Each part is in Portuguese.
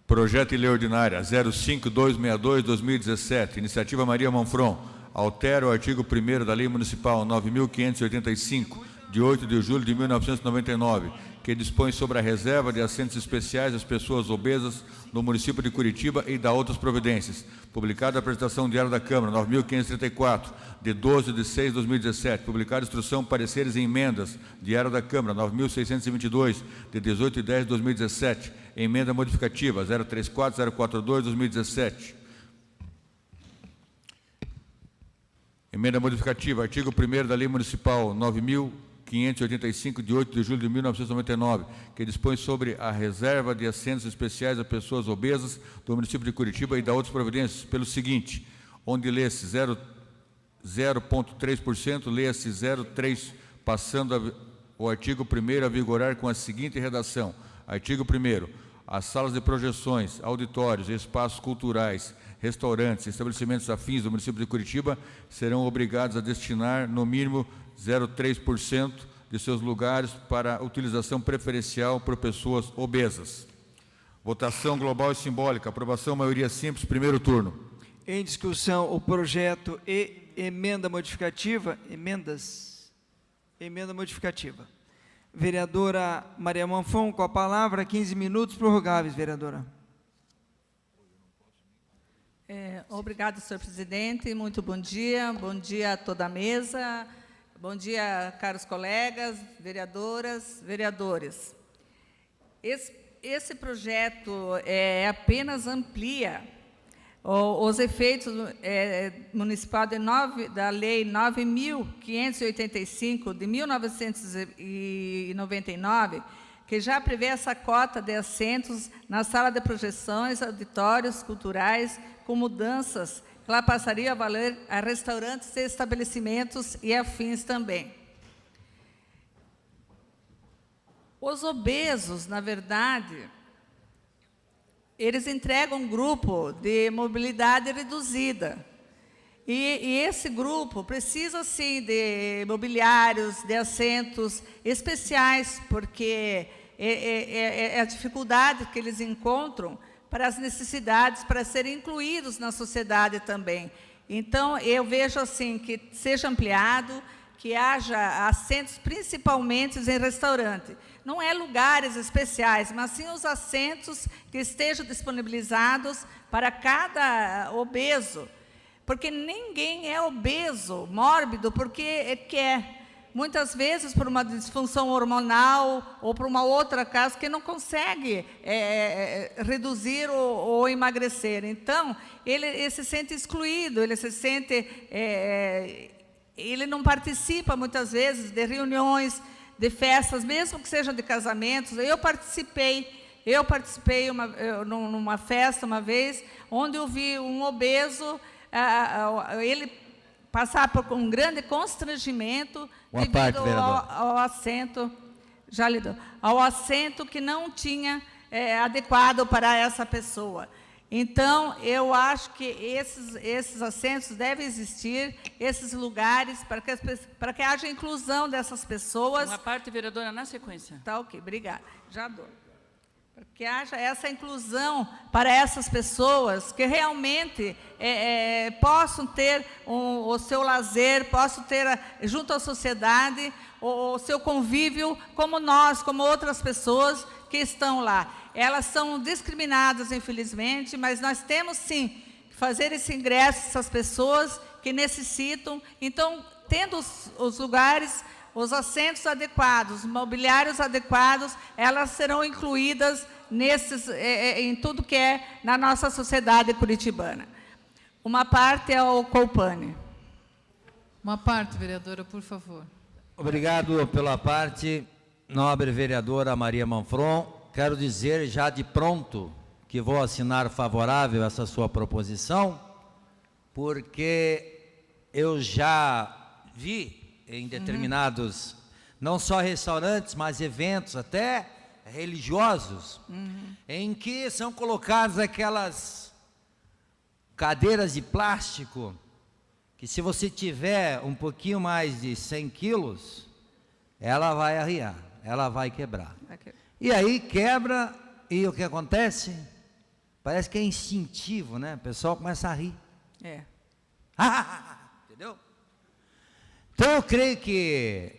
Projeto de Lei Ordinária 05262-2017, Iniciativa Maria Manfron, altera o artigo 1º da Lei Municipal 9.585, de 8 de julho de 1999, que dispõe sobre a reserva de assentos especiais às pessoas obesas no município de Curitiba e da outras providências. Publicada a apresentação diária da Câmara 9.534, de 12 de 6 de 2017. Publicada a instrução, pareceres e emendas, diária da Câmara 9.622, de 18 de 10 de 2017. Emenda modificativa 034042-2017. Emenda modificativa, artigo 1º da Lei Municipal 9.585, de 8 de julho de 1999, que dispõe sobre a reserva de assentos especiais a pessoas obesas do município de Curitiba e da outras providências, pelo seguinte: onde lê-se 0,3%, leia-se 0,3%, passando o artigo 1º a vigorar com a seguinte redação. Artigo 1º. As salas de projeções, auditórios, espaços culturais, restaurantes e estabelecimentos afins do município de Curitiba serão obrigados a destinar, no mínimo, 0,3% de seus lugares para utilização preferencial por pessoas obesas. Votação global e simbólica. Aprovação, maioria simples, primeiro turno. Em discussão, o projeto e emenda modificativa. Emenda modificativa. Vereadora Maria Manfron, com a palavra, 15 minutos prorrogáveis, vereadora. Obrigado, senhor presidente. Muito bom dia a toda a mesa. Bom dia, caros colegas, vereadoras, vereadores. Esse projeto apenas amplia os efeitos municipal da Lei 9.585, de 1999, que já prevê essa cota de assentos na sala de projeções, auditórios culturais, com mudanças que ela passaria a valer a restaurantes e estabelecimentos e afins também. Os obesos, na verdade, eles entregam um grupo de mobilidade reduzida. E esse grupo precisa, sim, de mobiliários, de assentos especiais, porque é a dificuldade que eles encontram para as necessidades, para serem incluídos na sociedade também. Então, eu vejo assim, que seja ampliado, que haja assentos, principalmente em restaurante. Não é lugares especiais, mas sim os assentos que estejam disponibilizados para cada obeso. Porque ninguém é obeso, mórbido, porque quer. Muitas vezes por uma disfunção hormonal ou por uma outra causa que não consegue reduzir ou emagrecer. Então, ele se sente excluído, ele se sente... ele não participa, muitas vezes, de reuniões, de festas, mesmo que sejam de casamentos. Eu participei numa festa uma vez, onde eu vi um obeso, ele passar por um grande constrangimento devido ao assento, ao assento que não tinha adequado para essa pessoa. Então, eu acho que esses assentos devem existir, esses lugares, para que haja inclusão dessas pessoas. Uma parte, vereadora, na sequência. Tá, ok, obrigada. Já dou. Para que haja essa inclusão para essas pessoas que realmente possam ter o seu lazer, possam ter, junto à sociedade, o seu convívio, como nós, como outras pessoas que estão lá. Elas são discriminadas, infelizmente, mas nós temos, sim, que fazer esse ingresso, essas pessoas que necessitam. Então, tendo os lugares, os assentos adequados, os mobiliários adequados, elas serão incluídas em tudo que é na nossa sociedade curitibana. Uma parte é o Colpane. Uma parte, vereadora, por favor. Obrigado pela parte, nobre vereadora Maria Manfron. Quero dizer já de pronto que vou assinar favorável a essa sua proposição, porque eu já vi em determinados, não só restaurantes, mas eventos até religiosos, em que são colocadas aquelas cadeiras de plástico, que se você tiver um pouquinho mais de 100 quilos, ela vai arriar, ela vai quebrar. E aí quebra, e o que acontece? parece que é instintivo, né? O pessoal começa a rir. É. Entendeu? Então eu creio que,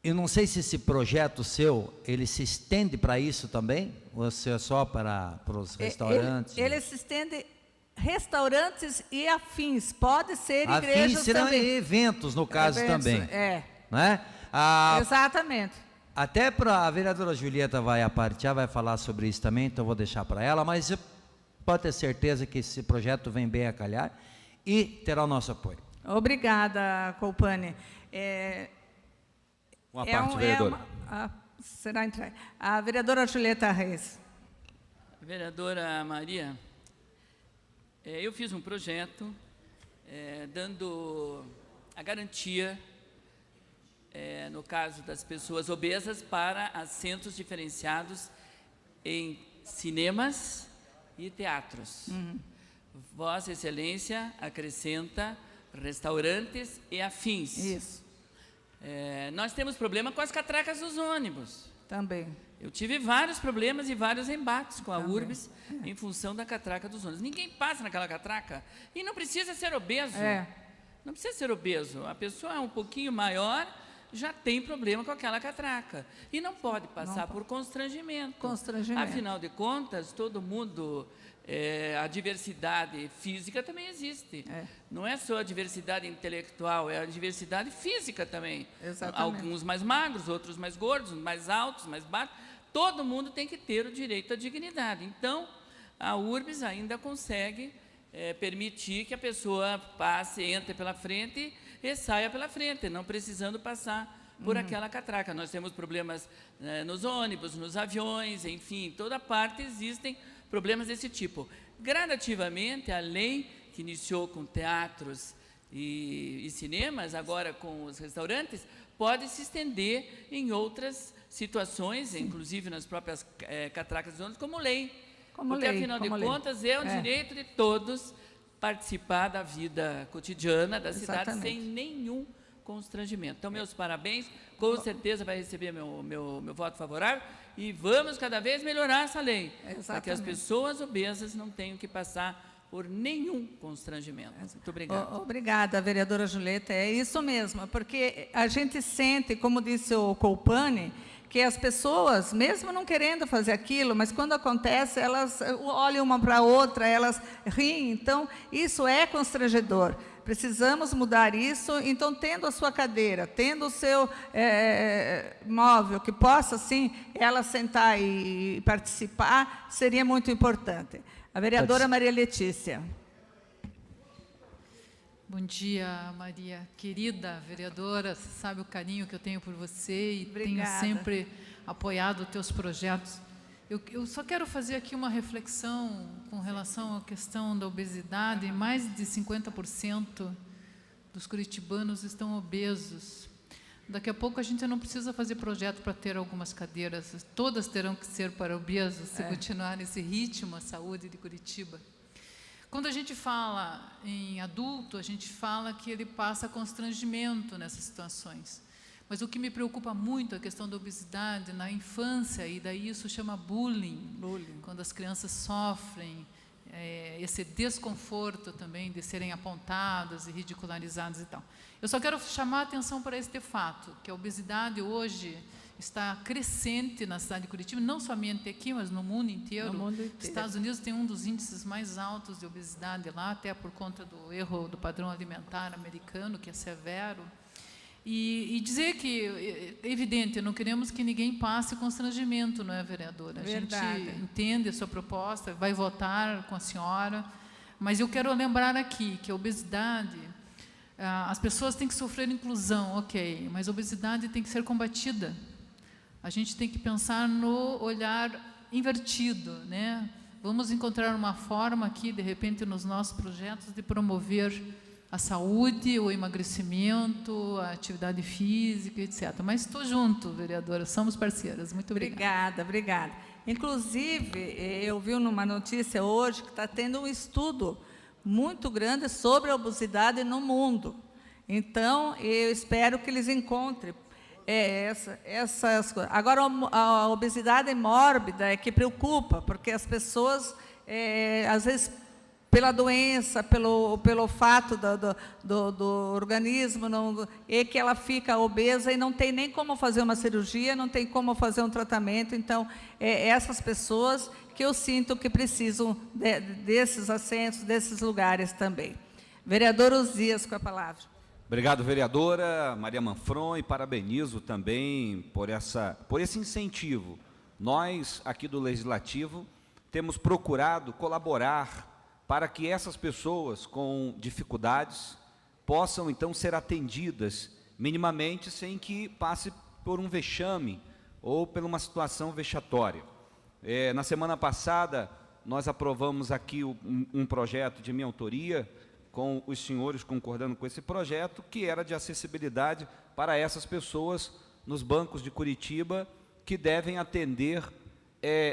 eu não sei se esse projeto seu, ele se estende para isso também, ou se é só para os restaurantes? Ele se estende restaurantes e afins, pode ser Afins igrejas serão também. eventos, no caso, Eventos, também. É, Né? exatamente. Até para a vereadora Julieta vai partilhar, vai falar sobre isso também, então eu vou deixar para ela, mas pode ter certeza que esse projeto vem bem a calhar e terá o nosso apoio. Obrigada, Colpane. Uma parte, vereadora. Será entregue. A vereadora Julieta Reis. Vereadora Maria, eu fiz um projeto dando a garantia, no caso das pessoas obesas, para assentos diferenciados em cinemas e teatros. Vossa Excelência acrescenta restaurantes e afins. Isso, Nós temos problema com as catracas dos ônibus. também. Eu tive vários problemas e vários embates com a URBS em função da catraca dos ônibus. Ninguém passa naquela catraca e não precisa ser obeso. Não precisa ser obeso. A pessoa é um pouquinho maior, já tem problema com aquela catraca. E não pode passar por constrangimento. Afinal de contas, todo mundo, a diversidade física também existe. Não é só a diversidade intelectual, é a diversidade física também. Exatamente. Alguns mais magros, outros mais gordos, mais altos, mais baixos. Todo mundo tem que ter o direito à dignidade. Então, a URBS ainda consegue permitir que a pessoa passe, entre pela frente e saia pela frente, não precisando passar por aquela catraca. Nós temos problemas nos ônibus, nos aviões, enfim, em toda parte existem problemas desse tipo. Gradativamente, a lei que iniciou com teatros e cinemas, agora com os restaurantes, pode se estender em outras situações, inclusive nas próprias catracas dos ônibus, como lei. Porque, afinal de contas, é um direito de todos participar da vida cotidiana da cidade sem nenhum constrangimento. Então, meus parabéns, com certeza vai receber meu voto favorável e vamos cada vez melhorar essa lei, para que as pessoas obesas não tenham que passar por nenhum constrangimento. Muito obrigada. Obrigada, vereadora Julieta. É isso mesmo, porque a gente sente, como disse o Colpane, que as pessoas, mesmo não querendo fazer aquilo, mas quando acontece, elas olham uma para a outra, elas riem. Então, isso é constrangedor. Precisamos mudar isso. Então, tendo a sua cadeira, tendo o seu móvel, que possa, sim, ela sentar e participar, seria muito importante. A vereadora Maria Letícia. Bom dia, Maria, querida vereadora, você sabe o carinho que eu tenho por você e tenho sempre apoiado os teus projetos. Eu só quero fazer aqui uma reflexão com relação à questão da obesidade. Mais de 50% dos curitibanos estão obesos. Daqui a pouco a gente não precisa fazer projeto para ter algumas cadeiras, todas terão que ser para obesos, se continuar nesse ritmo, a saúde de Curitiba. Quando a gente fala em adulto, a gente fala que ele passa constrangimento nessas situações. Mas o que me preocupa muito é a questão da obesidade na infância, e daí isso chama bullying. Quando as crianças sofrem esse desconforto também de serem apontadas e ridicularizadas e tal. Eu só quero chamar a atenção para este fato, que a obesidade hoje está crescente na cidade de Curitiba, não somente aqui, mas no mundo inteiro. Os Estados Unidos tem um dos índices mais altos de obesidade lá, até por conta do erro do padrão alimentar americano, que é severo. E dizer que, é evidente, não queremos que ninguém passe constrangimento, não é, vereadora? A gente entende a sua proposta, vai votar com a senhora, mas eu quero lembrar aqui que a obesidade, as pessoas têm que sofrer inclusão, ok, mas a obesidade tem que ser combatida. A gente tem que pensar no olhar invertido, né? Vamos encontrar uma forma aqui, de repente, nos nossos projetos, de promover a saúde, o emagrecimento, a atividade física, etc. Mas estou junto, vereadora, somos parceiras. Muito obrigada. Obrigada. Inclusive, eu vi numa notícia hoje que está tendo um estudo muito grande sobre a obesidade no mundo. Então, eu espero que eles encontrem essas coisas. Agora, a obesidade mórbida é que preocupa, porque as pessoas às vezes pela doença, pelo fato do organismo, e que ela fica obesa e não tem nem como fazer uma cirurgia, não tem como fazer um tratamento. Então, essas pessoas que eu sinto que precisam desses assentos, desses lugares também. Vereador Uzias, com a palavra. Obrigado, vereadora Maria Manfron, e parabenizo também por esse incentivo. Nós, aqui do Legislativo, temos procurado colaborar para que essas pessoas com dificuldades possam, então, ser atendidas minimamente sem que passe por um vexame ou por uma situação vexatória. Na semana passada, nós aprovamos aqui um projeto de minha autoria, com os senhores concordando com esse projeto, que era de acessibilidade para essas pessoas nos bancos de Curitiba, que devem atender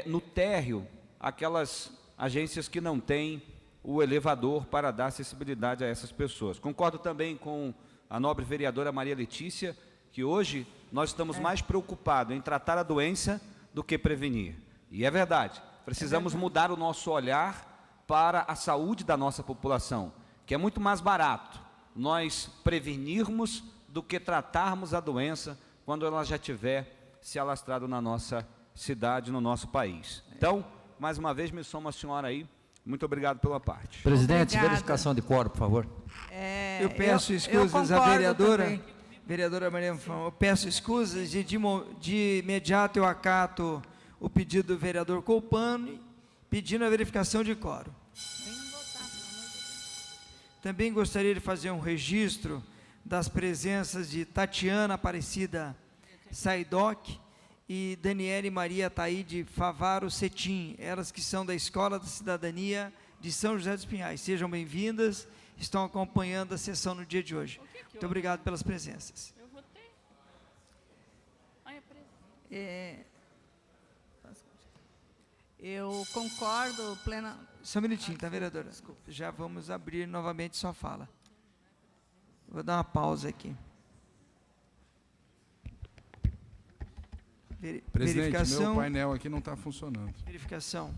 no térreo aquelas agências que não têm o elevador para dar acessibilidade a essas pessoas. Concordo também com a nobre vereadora Maria Letícia, que hoje nós estamos mais preocupados em tratar a doença do que prevenir. E é verdade, precisamos mudar o nosso olhar para a saúde da nossa população, que é muito mais barato nós prevenirmos do que tratarmos a doença quando ela já tiver se alastrado na nossa cidade, no nosso país. Então, mais uma vez, me soma a senhora aí. Muito obrigado pela parte. Presidente, Obrigada. verificação de quórum, por favor. Eu peço escusas à concordo vereadora, também. vereadora Maria Manfron, eu peço escusas e de imediato eu acato o pedido do vereador Colpani, pedindo a verificação de quórum. Também gostaria de fazer um registro das presenças de Tatiana Aparecida Saidoc e Daniele Maria Taide Favaro Cetim, elas que são da Escola da Cidadania de São José dos Pinhais. Sejam bem-vindas, estão acompanhando a sessão no dia de hoje. Muito obrigado pelas presenças. Eu votei. Eu concordo plenamente. Só um minutinho, tá, vereadora? Já vamos abrir novamente sua fala. Vou dar uma pausa aqui. Presidente, Verificação. meu painel aqui não está funcionando. Verificação.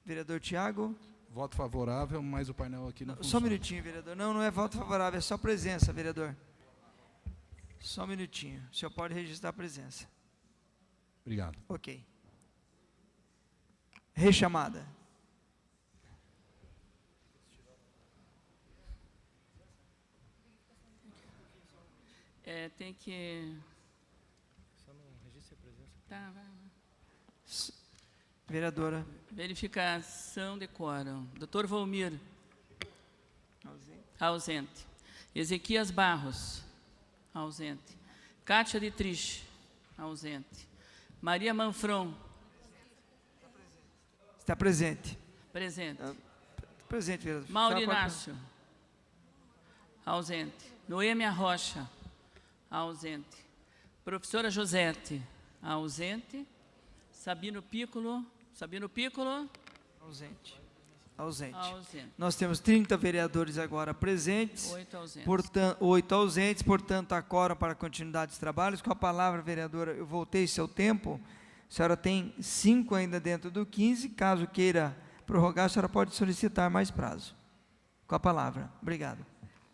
Vereador Tiago. Voto favorável, mas o painel aqui não Só um funciona. minutinho, vereador. Não é voto favorável, é só presença, vereador. Só um minutinho. O senhor pode registrar a presença. Obrigado. Ok. Rechamada. Tem que... Só não registre a presença. Tá, vai. Vereadora. Verificação de quórum. Doutor Volmir. Ausente. Ezequias Barros. Ausente. Cátia Dietrich. Ausente. Maria Manfron. Está presente. Presente. Presente, vereador. Mauro Inácio. Ausente. Noêmia Rocha. Ausente. Professora Josete. Ausente. Sabino Piccolo. Sabino Piccolo. Ausente. Ausente. Ausente. Nós temos 30 vereadores agora presentes. 8 ausentes. 8 ausentes, portanto, há quórum para a continuidade dos trabalhos. Com a palavra, vereadora, eu voltei seu tempo. A senhora tem 5 ainda dentro do 15. Caso queira prorrogar, a senhora pode solicitar mais prazo. Com a palavra. Obrigado.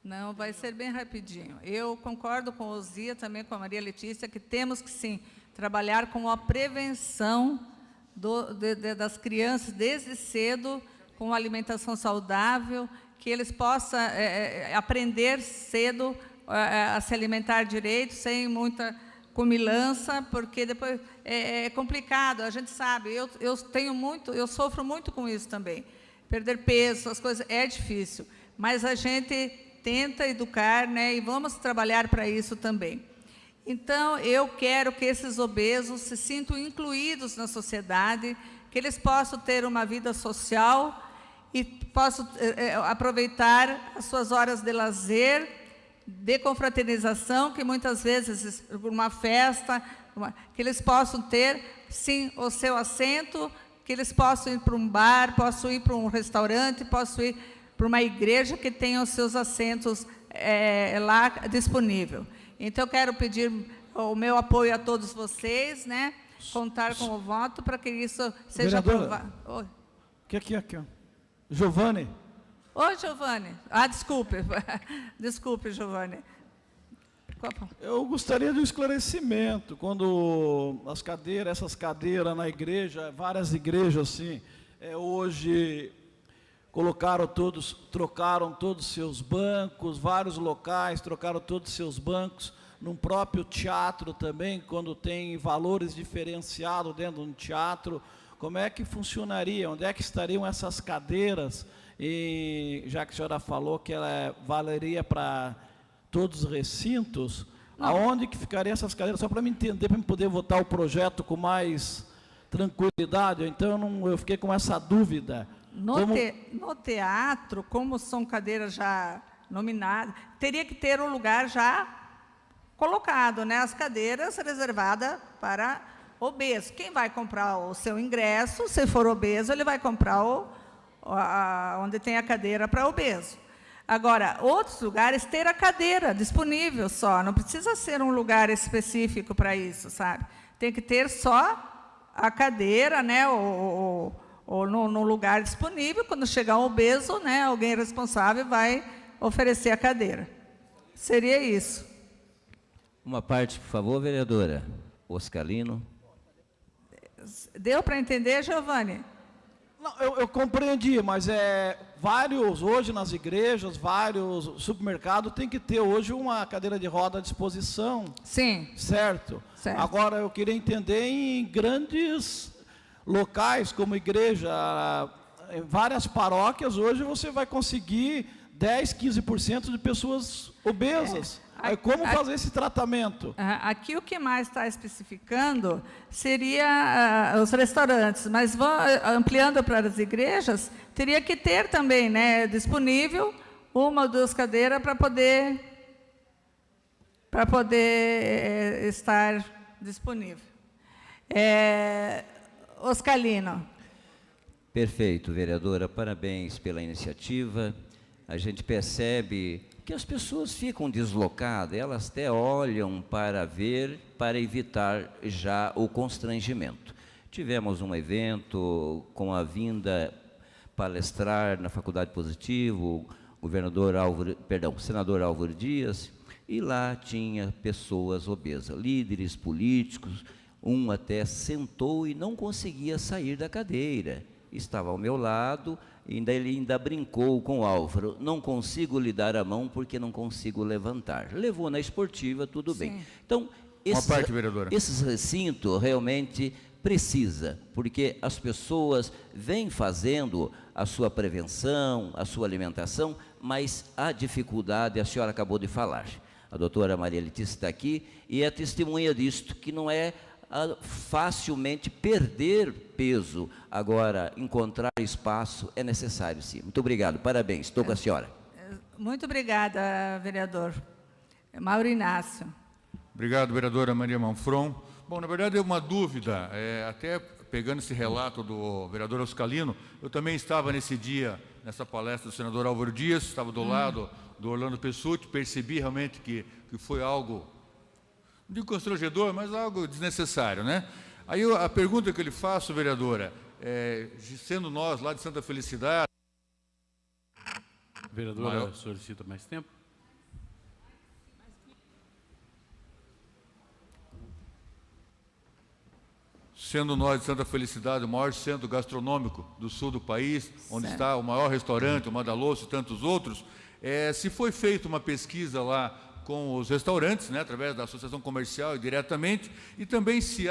Não, vai ser bem rapidinho. Eu concordo com o Ozia, também com a Maria Letícia, que temos que, sim, trabalhar com a prevenção das crianças desde cedo, com alimentação saudável, que eles possam aprender cedo a se alimentar direito, sem muita comilança, porque depois é complicado, a gente sabe, eu sofro muito com isso também. Perder peso, as coisas, é difícil, mas a gente tenta educar, né, e vamos trabalhar para isso também. Então, eu quero que esses obesos se sintam incluídos na sociedade, que eles possam ter uma vida social e possam aproveitar as suas horas de lazer, de confraternização, que muitas vezes, uma festa, que eles possam ter, sim, o seu assento, que eles possam ir para um bar, possam ir para um restaurante, possam ir para uma igreja que tenha os seus assentos lá disponível. Então, eu quero pedir o meu apoio a todos vocês, né? Contar com o voto para que isso seja aprovado. Aqui, ó. Giovanni. Ô, Giovanni. Ah, desculpe. Desculpe, Giovanni. Eu gostaria de um esclarecimento. Quando essas cadeiras na igreja, várias igrejas assim, hoje trocaram todos os seus bancos, vários locais trocaram todos os seus bancos, num próprio teatro também, quando tem valores diferenciados dentro de um teatro, como é que funcionaria? Onde é que estariam essas cadeiras? E já que a senhora falou que ela valeria para todos os recintos, aonde que ficariam essas cadeiras? Só para me entender, para eu poder votar o projeto com mais tranquilidade. Então, eu fiquei com essa dúvida. No teatro, como são cadeiras já nominadas, teria que ter um lugar já colocado, né? As cadeiras reservadas para obeso. Quem vai comprar o seu ingresso, se for obeso, ele vai comprar onde tem a cadeira para obeso. Agora, outros lugares, ter a cadeira disponível só, não precisa ser um lugar específico para isso, sabe? Tem que ter só a cadeira, né? Ou no lugar disponível, quando chegar um obeso, né? Alguém responsável vai oferecer a cadeira. Seria isso. Uma parte, por favor, vereadora. Oscalino. Deu para entender, Giovanni? Não, eu compreendi, mas hoje nas igrejas, vários supermercados tem que ter hoje uma cadeira de roda à disposição. Sim. Certo? Agora, eu queria entender em grandes locais, como igreja, em várias paróquias, hoje você vai conseguir 10%, 15% de pessoas obesas. Como fazer esse tratamento? Aqui o que mais está especificando seria os restaurantes, mas ampliando para as igrejas, teria que ter também, né, disponível uma ou duas cadeiras para poder estar disponível. Oscalino. Perfeito, vereadora, parabéns pela iniciativa. A gente percebe que as pessoas ficam deslocadas, elas até olham para evitar já o constrangimento. Tivemos um evento com a vinda palestrar na Faculdade Positivo, senador Álvaro Dias, e lá tinha pessoas obesas, líderes políticos, um até sentou e não conseguia sair da cadeira. Estava ao meu lado, ele ainda brincou com o Álvaro, não consigo lhe dar a mão porque não consigo levantar. Levou na esportiva, tudo bem. Então, esses recintos realmente precisa, porque as pessoas vêm fazendo a sua prevenção, a sua alimentação, mas a dificuldade, a senhora acabou de falar. A doutora Maria Letícia está aqui e é testemunha disto, que não é facilmente perder peso. Agora, encontrar espaço é necessário, sim. Muito obrigado, parabéns, estou com a senhora. Muito obrigada, vereador. Mauro Inácio. Obrigado, vereadora Maria Manfron. Bom, na verdade, é uma dúvida, até pegando esse relato do vereador Oscalino, eu também estava nesse dia, nessa palestra do senador Álvaro Dias, estava do lado do Orlando Pessutti, percebi realmente que foi algo, não digo constrangedor, mas algo desnecessário, né? Aí a pergunta que eu lhe faço, vereadora, sendo nós lá de Santa Felicidade... Vereadora, solicita mais tempo? Sendo nós de Santa Felicidade o maior centro gastronômico do sul do país, onde está o maior restaurante, o Madalosso e tantos outros, se foi feita uma pesquisa lá com os restaurantes, né, através da associação comercial e diretamente, e também se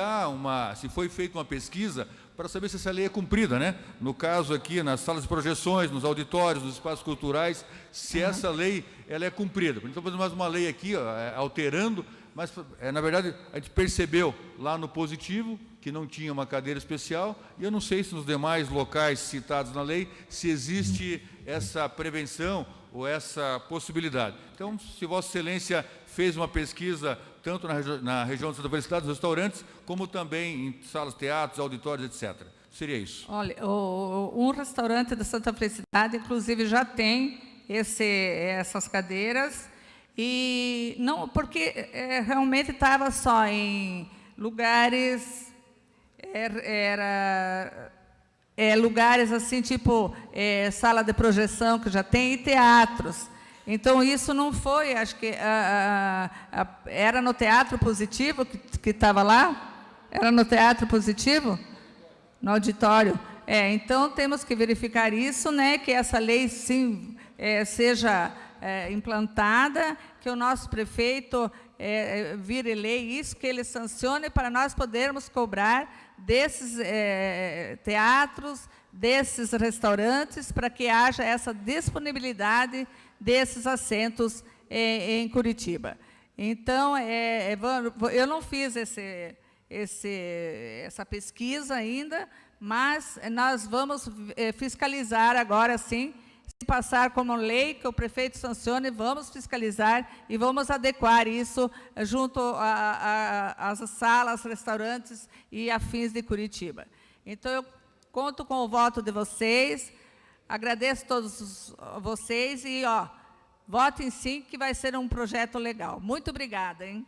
foi feita uma pesquisa para saber se essa lei é cumprida, né? No caso aqui, nas salas de projeções, nos auditórios, nos espaços culturais, se essa lei ela é cumprida. Então, fazendo mais uma lei aqui, alterando, mas, na verdade, a gente percebeu lá no positivo que não tinha uma cadeira especial, e eu não sei se nos demais locais citados na lei, se existe essa prevenção ou essa possibilidade. Então, se Vossa Excelência fez uma pesquisa, tanto na região de Santa Felicidade, dos restaurantes, como também em salas, teatros, auditórios, etc. Seria isso. Olha, um restaurante da Santa Felicidade, inclusive, já tem essas cadeiras, e não, porque realmente estava só em lugares, lugares assim, tipo sala de projeção, que já tem, e teatros. Então, isso não foi, acho que era no Teatro Positivo que estava lá? Era no Teatro Positivo? No auditório. Então, temos que verificar isso, né, que essa lei, sim, seja implantada, que o nosso prefeito vire lei isso, que ele sancione para nós podermos cobrar desses teatros, desses restaurantes, para que haja essa disponibilidade desses assentos em Curitiba. Então, eu não fiz essa pesquisa ainda, mas nós vamos fiscalizar agora, sim, se passar como lei, que o prefeito sancione, vamos fiscalizar e vamos adequar isso junto às salas, restaurantes e afins de Curitiba. Então, eu conto com o voto de vocês, agradeço a todos vocês e, votem sim, que vai ser um projeto legal. Muito obrigada, hein?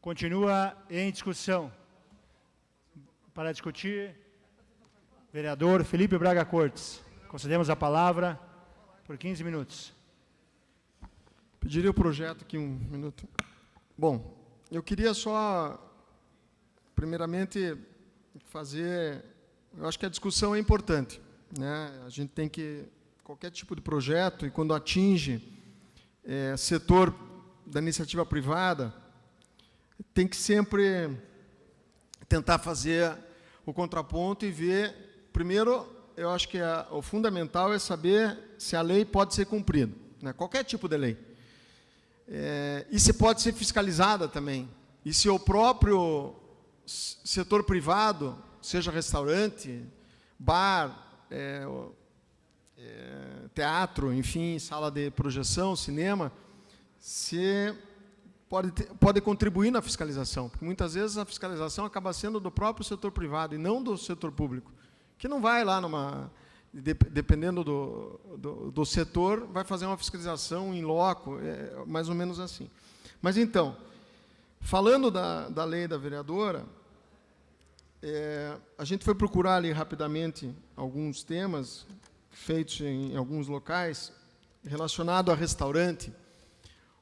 Continua em discussão. Para discutir, vereador Felipe Braga Cortes. Concedemos a palavra por 15 minutos. Pediria o projeto aqui um minuto. Bom, eu queria só, primeiramente, fazer... Eu acho que a discussão é importante, né? A gente tem que... Qualquer tipo de projeto, e quando atinge setor da iniciativa privada, tem que sempre tentar fazer o contraponto e ver... Primeiro, eu acho que o fundamental é saber se a lei pode ser cumprida, né? Qualquer tipo de lei. E se pode ser fiscalizada também. E se o próprio setor privado, seja restaurante, bar, teatro, enfim, sala de projeção, cinema, se pode contribuir na fiscalização, porque muitas vezes a fiscalização acaba sendo do próprio setor privado e não do setor público, que não vai lá dependendo do setor, vai fazer uma fiscalização in loco, mais ou menos assim. Mas então, falando da lei da vereadora, a gente foi procurar ali rapidamente alguns temas feitos em alguns locais, relacionado a restaurante.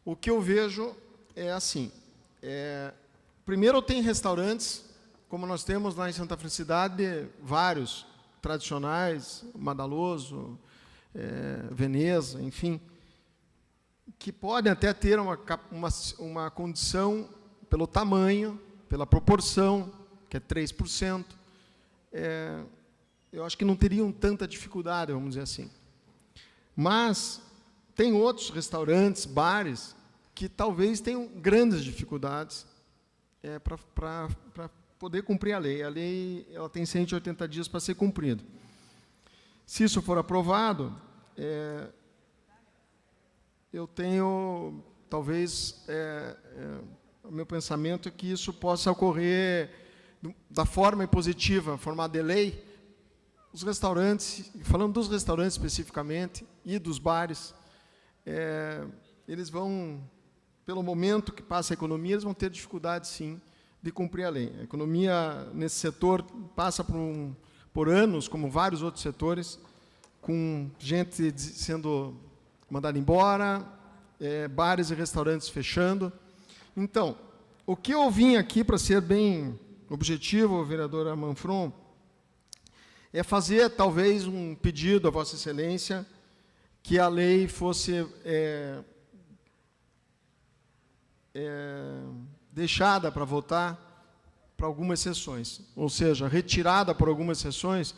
O que eu vejo é assim, primeiro tem restaurantes, como nós temos lá em Santa Felicidade, vários tradicionais, Madaloso, Veneza, enfim, que podem até ter uma condição pelo tamanho, pela proporção, que é 3%, eu acho que não teriam tanta dificuldade, vamos dizer assim. Mas tem outros restaurantes, bares, que talvez tenham grandes dificuldades para poder cumprir a lei. A lei ela tem 180 dias para ser cumprida. Se isso for aprovado, eu tenho, talvez, o meu pensamento é que isso possa ocorrer da forma positiva, formada de lei. Os restaurantes, falando dos restaurantes especificamente, e dos bares, eles vão, pelo momento que passa a economia, eles vão ter dificuldade, sim, de cumprir a lei. A economia, nesse setor, passa por anos, como vários outros setores, com gente sendo mandada embora, bares e restaurantes fechando. Então, o que eu vim aqui, para ser bem objetivo, vereadora Manfron, é fazer, talvez, um pedido à Vossa Excelência que a lei fosse deixada para votar para algumas sessões, ou seja, retirada por algumas sessões,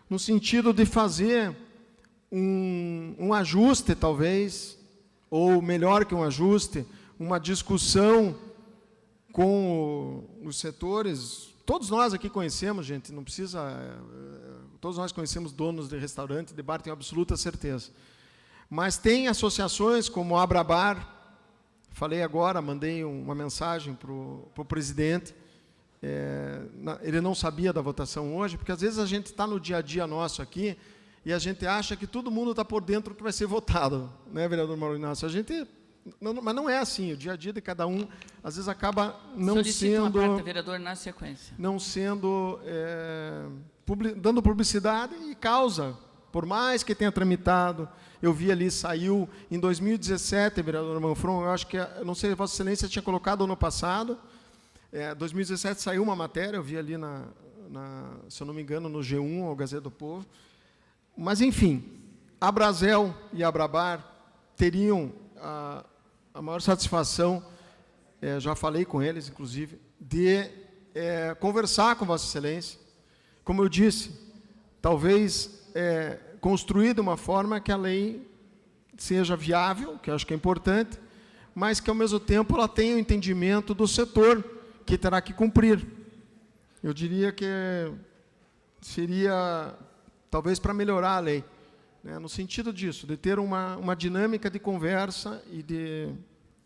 no sentido de fazer um ajuste, talvez, ou melhor que um ajuste, uma discussão com os setores. Todos nós aqui conhecemos, gente, não precisa... Todos nós conhecemos donos de restaurante, de bar, tenho absoluta certeza. Mas tem associações como a Abrabar, falei agora, mandei uma mensagem para o presidente, ele não sabia da votação hoje, porque às vezes a gente está no dia a dia nosso aqui e a gente acha que todo mundo está por dentro do que vai ser votado, né, vereador Mauro Inácio? A gente... mas não é assim, o dia a dia de cada um, às vezes, acaba não Solicito sendo... uma parte, vereador, na sequência. Não sendo dando publicidade e causa, por mais que tenha tramitado. Eu vi ali, saiu em 2017, vereador Manfron, eu acho que, não sei, Vossa Excelência tinha colocado ano passado, 2017 saiu uma matéria, eu vi ali, se eu não me engano, no G1, ou Gazeta do Povo. Mas, enfim, a Brasel e a Abrabar teriam a maior satisfação, já falei com eles, inclusive, de conversar com Vossa Excelência. Como eu disse, talvez construir de uma forma que a lei seja viável, que eu acho que é importante, mas que, ao mesmo tempo, ela tenha o entendimento do setor que terá que cumprir. Eu diria que seria, talvez, para melhorar a lei, né, no sentido disso, de ter uma dinâmica de conversa e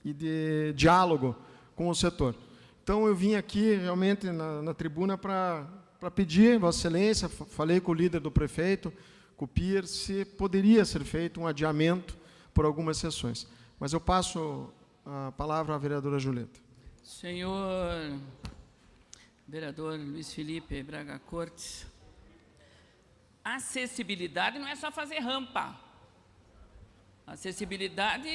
de diálogo com o setor. Então, eu vim aqui, realmente, na tribuna para pedir, Vossa Excelência, falei com o líder do prefeito, com o PIR, se poderia ser feito um adiamento por algumas sessões. Mas eu passo a palavra à vereadora Julieta. Senhor vereador Luiz Felipe Braga Cortes, acessibilidade não é só fazer rampa. Acessibilidade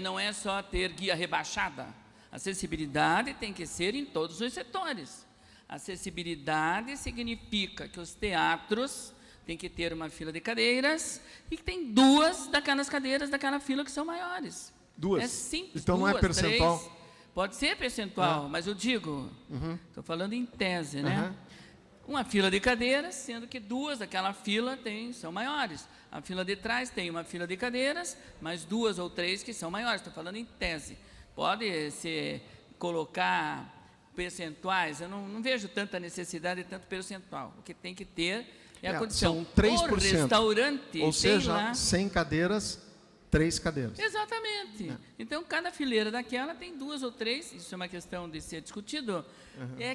não é só ter guia rebaixada. Acessibilidade tem que ser em todos os setores. Acessibilidade significa que os teatros têm que ter uma fila de cadeiras e que tem 2 daquelas cadeiras daquela fila que são maiores. 2? É simples. Então 2, não é percentual? 3. Pode ser percentual, mas eu digo, estou falando em tese, né? Uma fila de cadeiras, sendo que 2 daquela fila são maiores. A fila de trás tem uma fila de cadeiras, mais 2 ou 3 que são maiores. Estou falando em tese. Pode se colocar percentuais, eu não vejo tanta necessidade de tanto percentual. O que tem que ter é a condição. São 3%. O restaurante, ou seja, tem lá 100 cadeiras, 3 cadeiras. Exatamente. Então, cada fileira daquela tem 2 ou 3, isso é uma questão de ser discutido,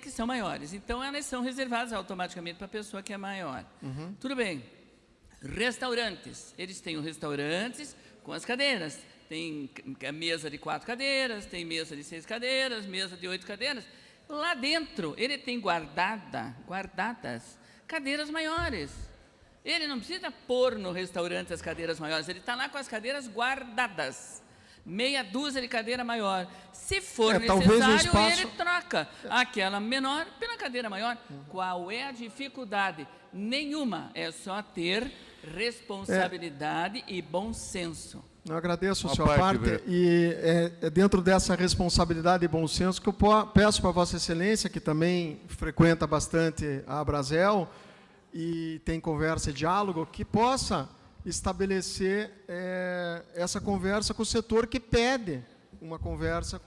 que são maiores. Então, elas são reservadas automaticamente para a pessoa que é maior. Tudo bem. Restaurantes. Eles têm os restaurantes com as cadeiras. Tem mesa de 4 cadeiras, tem mesa de 6 cadeiras, mesa de 8 cadeiras. Lá dentro, ele tem guardadas cadeiras maiores. Ele não precisa pôr no restaurante as cadeiras maiores, ele está lá com as cadeiras guardadas. Meia dúzia de cadeira maior. Se for necessário, ele troca aquela menor pela cadeira maior. Qual é a dificuldade? Nenhuma. É só ter responsabilidade e bom senso. Eu agradeço a sua parte e é dentro dessa responsabilidade e bom senso que eu peço para Vossa Excelência, que também frequenta bastante a Brasel e tem conversa e diálogo, que possa estabelecer essa conversa com o setor que pede uma conversa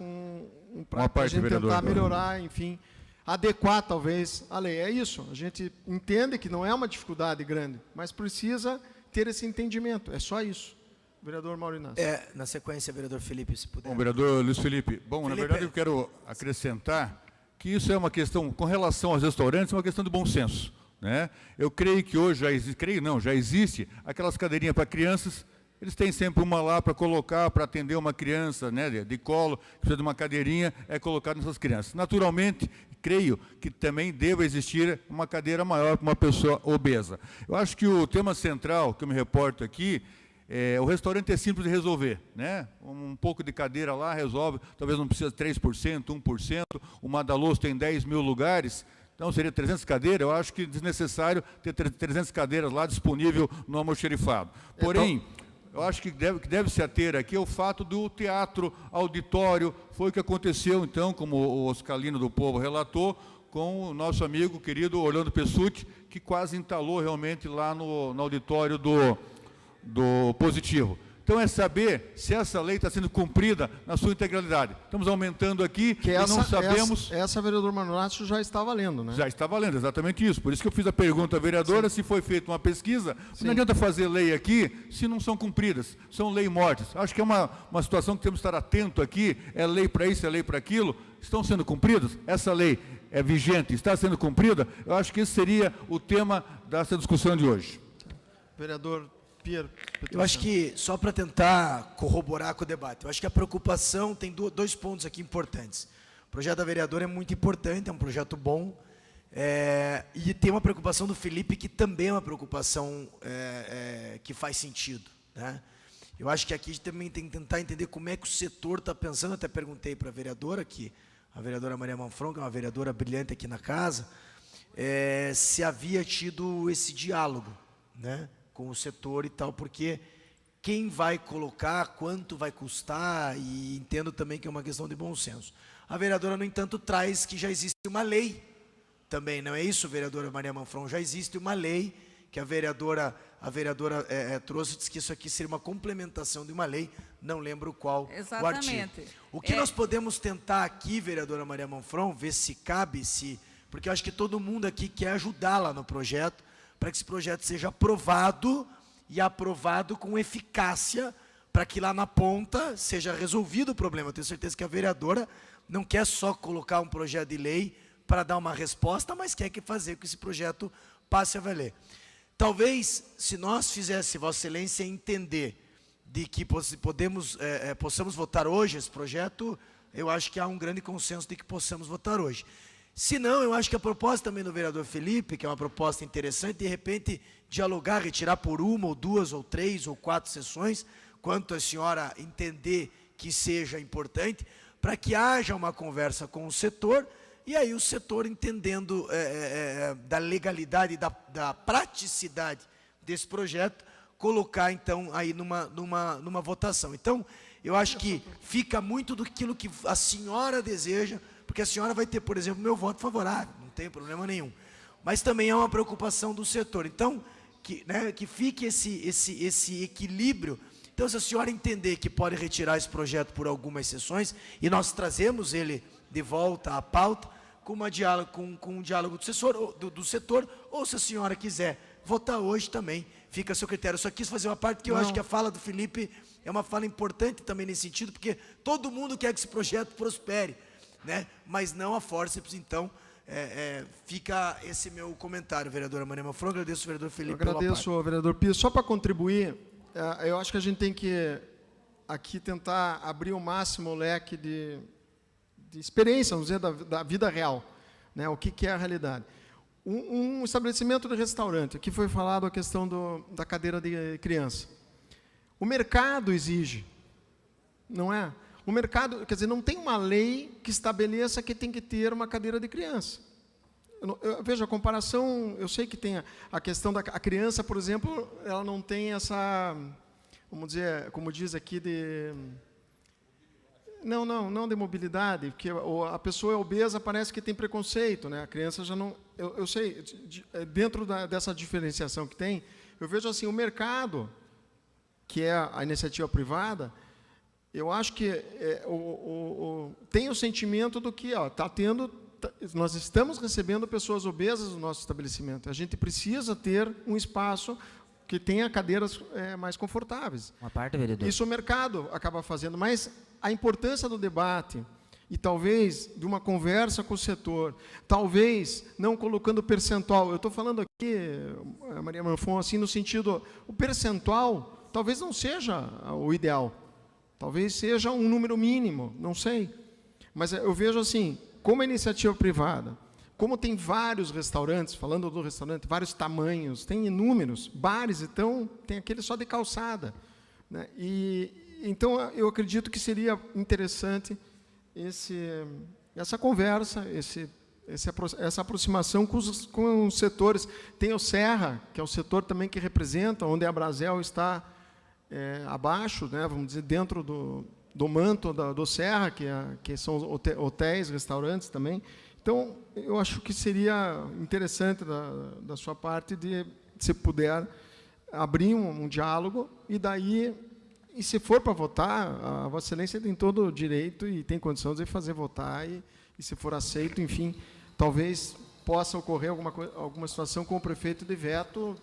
para a gente tentar melhorar, enfim, adequar talvez a lei. É isso, a gente entende que não é uma dificuldade grande, mas precisa ter esse entendimento, é só isso. Vereador Mauro Inácio. Na sequência, vereador Felipe, se puder. Bom, vereador Luiz Felipe. Bom, na verdade, eu quero acrescentar que isso é uma questão, com relação aos restaurantes, uma questão de bom senso, né? Eu creio que hoje já existe aquelas cadeirinhas para crianças, eles têm sempre uma lá para colocar, para atender uma criança, né, de colo, que precisa de uma cadeirinha, é colocado nessas crianças. Naturalmente, creio que também deva existir uma cadeira maior para uma pessoa obesa. Eu acho que o tema central, que eu me reporto aqui, o restaurante é simples de resolver, né? Um pouco de cadeira lá resolve, talvez não precisa 3%, 1%, o Madaloso tem 10 mil lugares, então seria 300 cadeiras, eu acho que é desnecessário ter 300 cadeiras lá disponível no almoxerifado. Porém, eu acho que deve se ater aqui ao fato do teatro, auditório, foi o que aconteceu então, como o Oscalino do Povo relatou, com o nosso amigo querido Orlando Pessutti, que quase entalou realmente lá no auditório do Positivo. Então, é saber se essa lei está sendo cumprida na sua integralidade. Estamos aumentando aqui e não sabemos... Essa vereador Manolácio, já está valendo, né? Já está valendo, exatamente isso. Por isso que eu fiz a pergunta à vereadora, se foi feita uma pesquisa. Não adianta fazer lei aqui se não são cumpridas. São lei mortes. Acho que é uma situação que temos que estar atento aqui. É lei para isso, é lei para aquilo. Estão sendo cumpridas? Essa lei é vigente, está sendo cumprida? Eu acho que esse seria o tema dessa discussão de hoje. Vereador eu acho que, só para tentar corroborar com o debate, eu acho que a preocupação tem 2 pontos aqui importantes. O projeto da vereadora é muito importante, é um projeto bom, E tem uma preocupação do Felipe que também é uma preocupação que faz sentido, né? Eu acho que aqui a gente também tem que tentar entender como é que o setor está pensando. Eu até perguntei para a vereadora aqui, a vereadora Maria Manfron, que é uma vereadora brilhante aqui na casa, se havia tido esse diálogo, né, com o setor e tal, porque quem vai colocar, quanto vai custar, e entendo também que é uma questão de bom senso. A vereadora, no entanto, traz que já existe uma lei também, não é isso, vereadora Maria Manfron? Já existe uma lei que a vereadora trouxe, disse que isso aqui seria uma complementação de uma lei, não lembro qual o artigo. O que nós podemos tentar aqui, vereadora Maria Manfron, ver se cabe, porque eu acho que todo mundo aqui quer ajudá-la no projeto, para que esse projeto seja aprovado e aprovado com eficácia, para que lá na ponta seja resolvido o problema. Eu tenho certeza que a vereadora não quer só colocar um projeto de lei para dar uma resposta, mas quer fazer com que esse projeto passe a valer. Talvez, se nós fizéssemos, Vossa Excelência, entender de que possamos votar hoje esse projeto, eu acho que há um grande consenso de que possamos votar hoje. Se não, eu acho que a proposta também do vereador Felipe, que é uma proposta interessante, de repente dialogar, retirar por 1 ou 2 ou 3 ou 4 sessões, quanto a senhora entender que seja importante, para que haja uma conversa com o setor, e aí o setor, entendendo da legalidade, da praticidade desse projeto, colocar então aí numa votação. Então, eu acho que fica muito do que a senhora deseja, porque a senhora vai ter, por exemplo, meu voto favorável, não tem problema nenhum. Mas também é uma preocupação do setor. Então, que fique esse equilíbrio. Então, se a senhora entender que pode retirar esse projeto por algumas sessões, e nós trazemos ele de volta à pauta, com um diálogo do setor, ou se a senhora quiser votar hoje também, fica a seu critério. Eu só quis fazer uma parte, porque eu acho que a fala do Felipe é uma fala importante também nesse sentido, porque todo mundo quer que esse projeto prospere, né? Mas não a forceps. Então, fica esse meu comentário, vereadora Maria Manfron. Agradeço o vereador Felipe pela parte. Agradeço ao vereador Pio. Só para contribuir, eu acho que a gente tem que aqui tentar abrir o máximo o leque de experiência, vamos dizer, da vida real, né? O que é a realidade. Um estabelecimento de restaurante, aqui foi falado a questão da cadeira de criança. O mercado exige, não é? O mercado, quer dizer, não tem uma lei que estabeleça que tem que ter uma cadeira de criança. Veja, a comparação, eu sei que tem a questão da criança, por exemplo, ela não tem essa, vamos dizer, como diz aqui, não de mobilidade, porque a pessoa é obesa, parece que tem preconceito, né? A criança já não... Eu sei, dentro dessa diferenciação que tem, eu vejo assim, o mercado, que é a iniciativa privada, eu acho que tem o sentimento do que nós estamos recebendo pessoas obesas no nosso estabelecimento. A gente precisa ter um espaço que tenha cadeiras mais confortáveis. Uma parte, vereador. Isso o mercado acaba fazendo, mas a importância do debate e talvez de uma conversa com o setor, talvez não colocando percentual. Eu estou falando aqui, Maria Manfron, assim, no sentido, o percentual talvez não seja o ideal, talvez seja um número mínimo, não sei. Mas eu vejo assim, como a iniciativa privada, como tem vários restaurantes, falando do restaurante, vários tamanhos, tem inúmeros, bares, então, tem aquele só de calçada, né? Então, eu acredito que seria interessante essa conversa, essa aproximação com os setores. Tem o Serra, que é o setor também que representa, onde a Brasel está abaixo, né, vamos dizer, dentro do manto do Serra, que são hotéis, restaurantes também. Então, eu acho que seria interessante da sua parte de, se puder, abrir um diálogo, e daí, e se for para votar, a Vossa Excelência tem todo o direito e tem condição de fazer votar, e se for aceito, enfim, talvez possa ocorrer alguma situação com o prefeito de veto,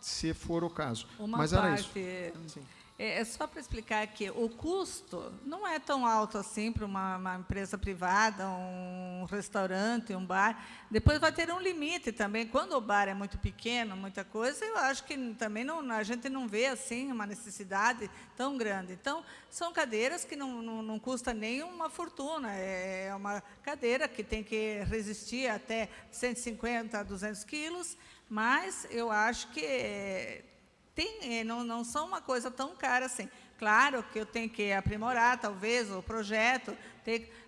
se for o caso. Uma Mas parte, era isso. Sim. É só para explicar que o custo não é tão alto assim para uma empresa privada, um restaurante, um bar. Depois vai ter um limite também. Quando o bar é muito pequeno, muita coisa, eu acho que também a gente não vê assim uma necessidade tão grande. Então, são cadeiras que não custa nem uma fortuna. É uma cadeira que tem que resistir até 150 a 200 quilos, mas eu acho que não são uma coisa tão cara assim. Claro que eu tenho que aprimorar, talvez, o projeto,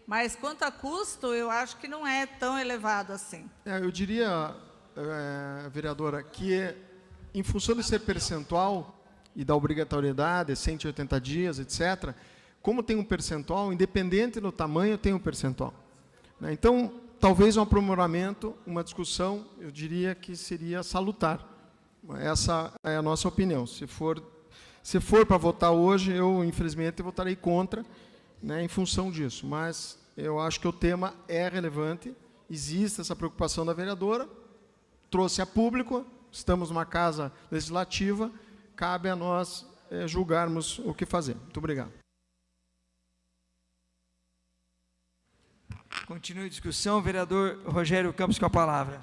mas quanto a custo, eu acho que não é tão elevado assim. Eu diria, vereadora, que em função de ser percentual e da obrigatoriedade, 180 dias, etc., como tem um percentual, independente do tamanho, tem um percentual. Então, talvez um aprimoramento, uma discussão, eu diria que seria salutar. Essa é a nossa opinião. Se for para votar hoje, eu, infelizmente, votarei contra, em função disso. Mas eu acho que o tema é relevante, existe essa preocupação da vereadora, trouxe a público, estamos numa casa legislativa, cabe a nós julgarmos o que fazer. Muito obrigado. Continue a discussão. Vereador Rogério Campos com a palavra.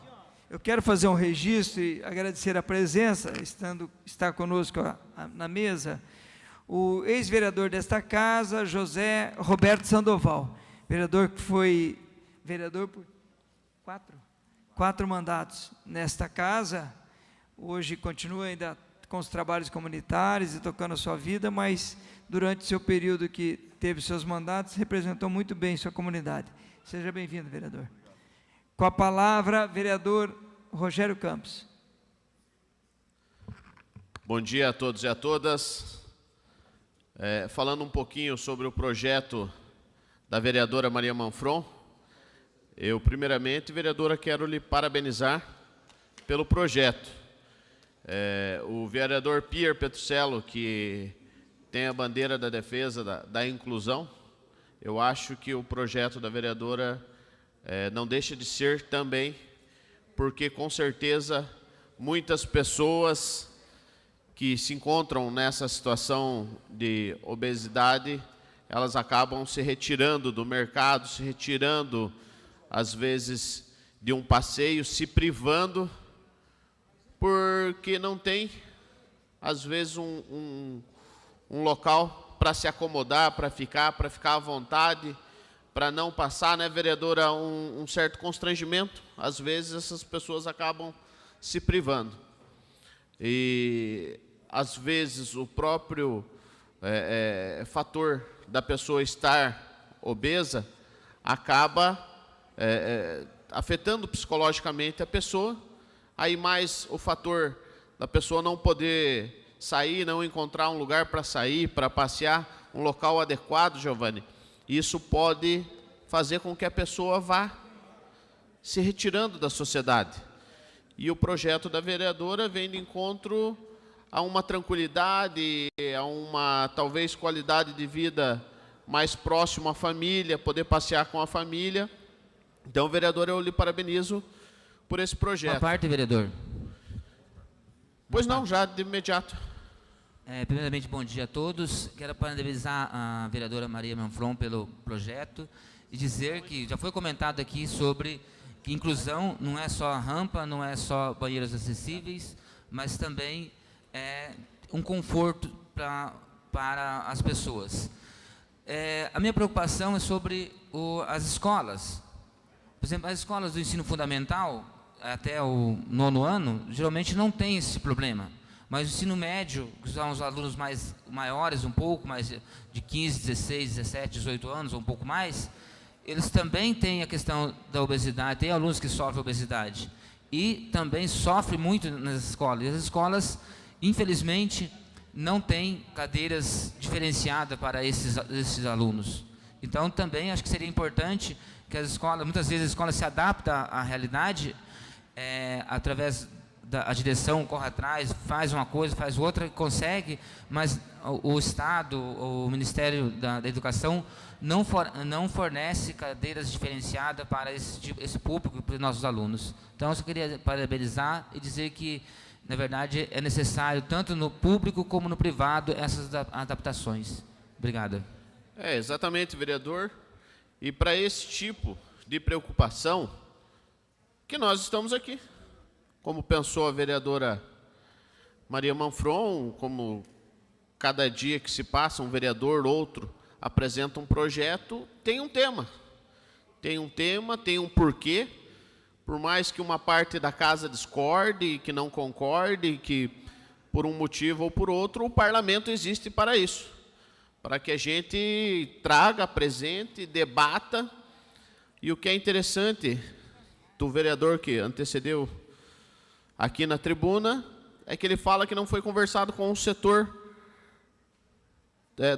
Eu quero fazer um registro e agradecer a presença, está conosco na mesa, o ex-vereador desta casa, José Roberto Sandoval, vereador que foi vereador por quatro mandatos nesta casa, hoje continua ainda com os trabalhos comunitários e tocando a sua vida, mas durante o seu período que teve seus mandatos, representou muito bem sua comunidade. Seja bem-vindo, vereador. Com a palavra, vereador Rogério Campos. Bom dia a todos e a todas. Falando um pouquinho sobre o projeto da vereadora Maria Manfron, eu, primeiramente, vereadora, quero lhe parabenizar pelo projeto. O vereador Pierre Petruccello, que tem a bandeira da defesa da inclusão, eu acho que o projeto da vereadora não deixa de ser também, porque com certeza muitas pessoas que se encontram nessa situação de obesidade, elas acabam se retirando do mercado, se retirando, às vezes, de um passeio, se privando, porque não tem, às vezes, um local para se acomodar, para ficar à vontade, para não passar, né, vereadora, um certo constrangimento. Às vezes essas pessoas acabam se privando. E, às vezes, o próprio fator da pessoa estar obesa acaba afetando psicologicamente a pessoa. Aí mais o fator da pessoa não poder sair, não encontrar um lugar para sair, para passear, um local adequado, Giovanni, isso pode fazer com que a pessoa vá se retirando da sociedade. E o projeto da vereadora vem de encontro a uma tranquilidade, a uma, talvez, qualidade de vida mais próximo à família, poder passear com a família. Então, vereador, eu lhe parabenizo por esse projeto. Uma parte, vereador. Pois não, já de imediato. Primeiramente, bom dia a todos. Quero parabenizar a vereadora Maria Manfron pelo projeto e dizer que já foi comentado aqui sobre que inclusão não é só rampa, não é só banheiros acessíveis, mas também um conforto para as pessoas. A minha preocupação é sobre as escolas. Por exemplo, as escolas do ensino fundamental, até o 9º ano, geralmente não tem esse problema. Mas o ensino médio, que são os alunos maiores, um pouco mais de 15, 16, 17, 18 anos, ou um pouco mais, eles também têm a questão da obesidade, tem alunos que sofrem obesidade. E também sofrem muito nas escolas. E as escolas, infelizmente, não têm cadeiras diferenciadas para esses alunos. Então, também acho que seria importante que as escolas, muitas vezes a escola se adapta à realidade, através a direção corre atrás, faz uma coisa, faz outra, consegue, mas o Estado, o Ministério da Educação não fornece cadeiras diferenciadas para esse público, para os nossos alunos. Então, eu só queria parabenizar e dizer que na verdade, é necessário, tanto no público como no privado, essas adaptações. Obrigado. Exatamente, vereador. E para esse tipo de preocupação que nós estamos aqui. Como pensou a vereadora Maria Manfron, como cada dia que se passa, um vereador, outro, apresenta um projeto, tem um tema. Tem um tema, tem um porquê. Por mais que uma parte da casa discorde, que não concorde, que por um motivo ou por outro, o parlamento existe para isso. Para que a gente traga, apresente, debata. E o que é interessante do vereador que antecedeu aqui na tribuna é que ele fala que não foi conversado com o setor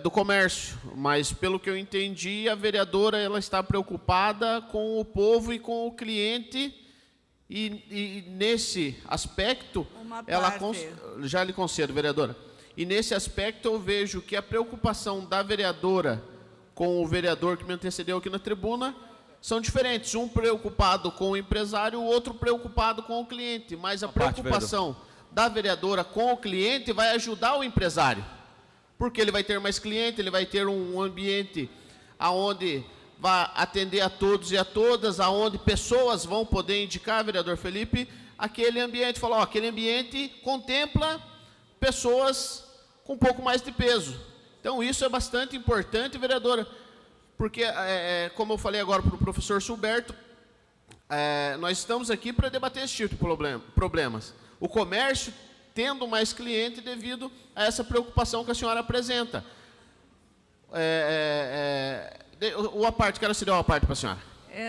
do comércio, mas pelo que eu entendi, a vereadora ela está preocupada com o povo e com o cliente e nesse aspecto, já lhe concedo, vereadora, e nesse aspecto eu vejo que a preocupação da vereadora com o vereador que me antecedeu aqui na tribuna são diferentes, um preocupado com o empresário, o outro preocupado com o cliente, mas a preocupação da vereadora com o cliente vai ajudar o empresário, porque ele vai ter mais cliente, ele vai ter um ambiente onde vai atender a todos e a todas, aonde pessoas vão poder indicar, vereador Felipe, aquele ambiente, falar, aquele ambiente contempla pessoas com um pouco mais de peso. Então, isso é bastante importante, vereadora, porque, como eu falei agora para o professor Sulberto, nós estamos aqui para debater esse tipo de problemas. O comércio tendo mais cliente devido a essa preocupação que a senhora apresenta. O aparte, quero se dar uma parte para a senhora.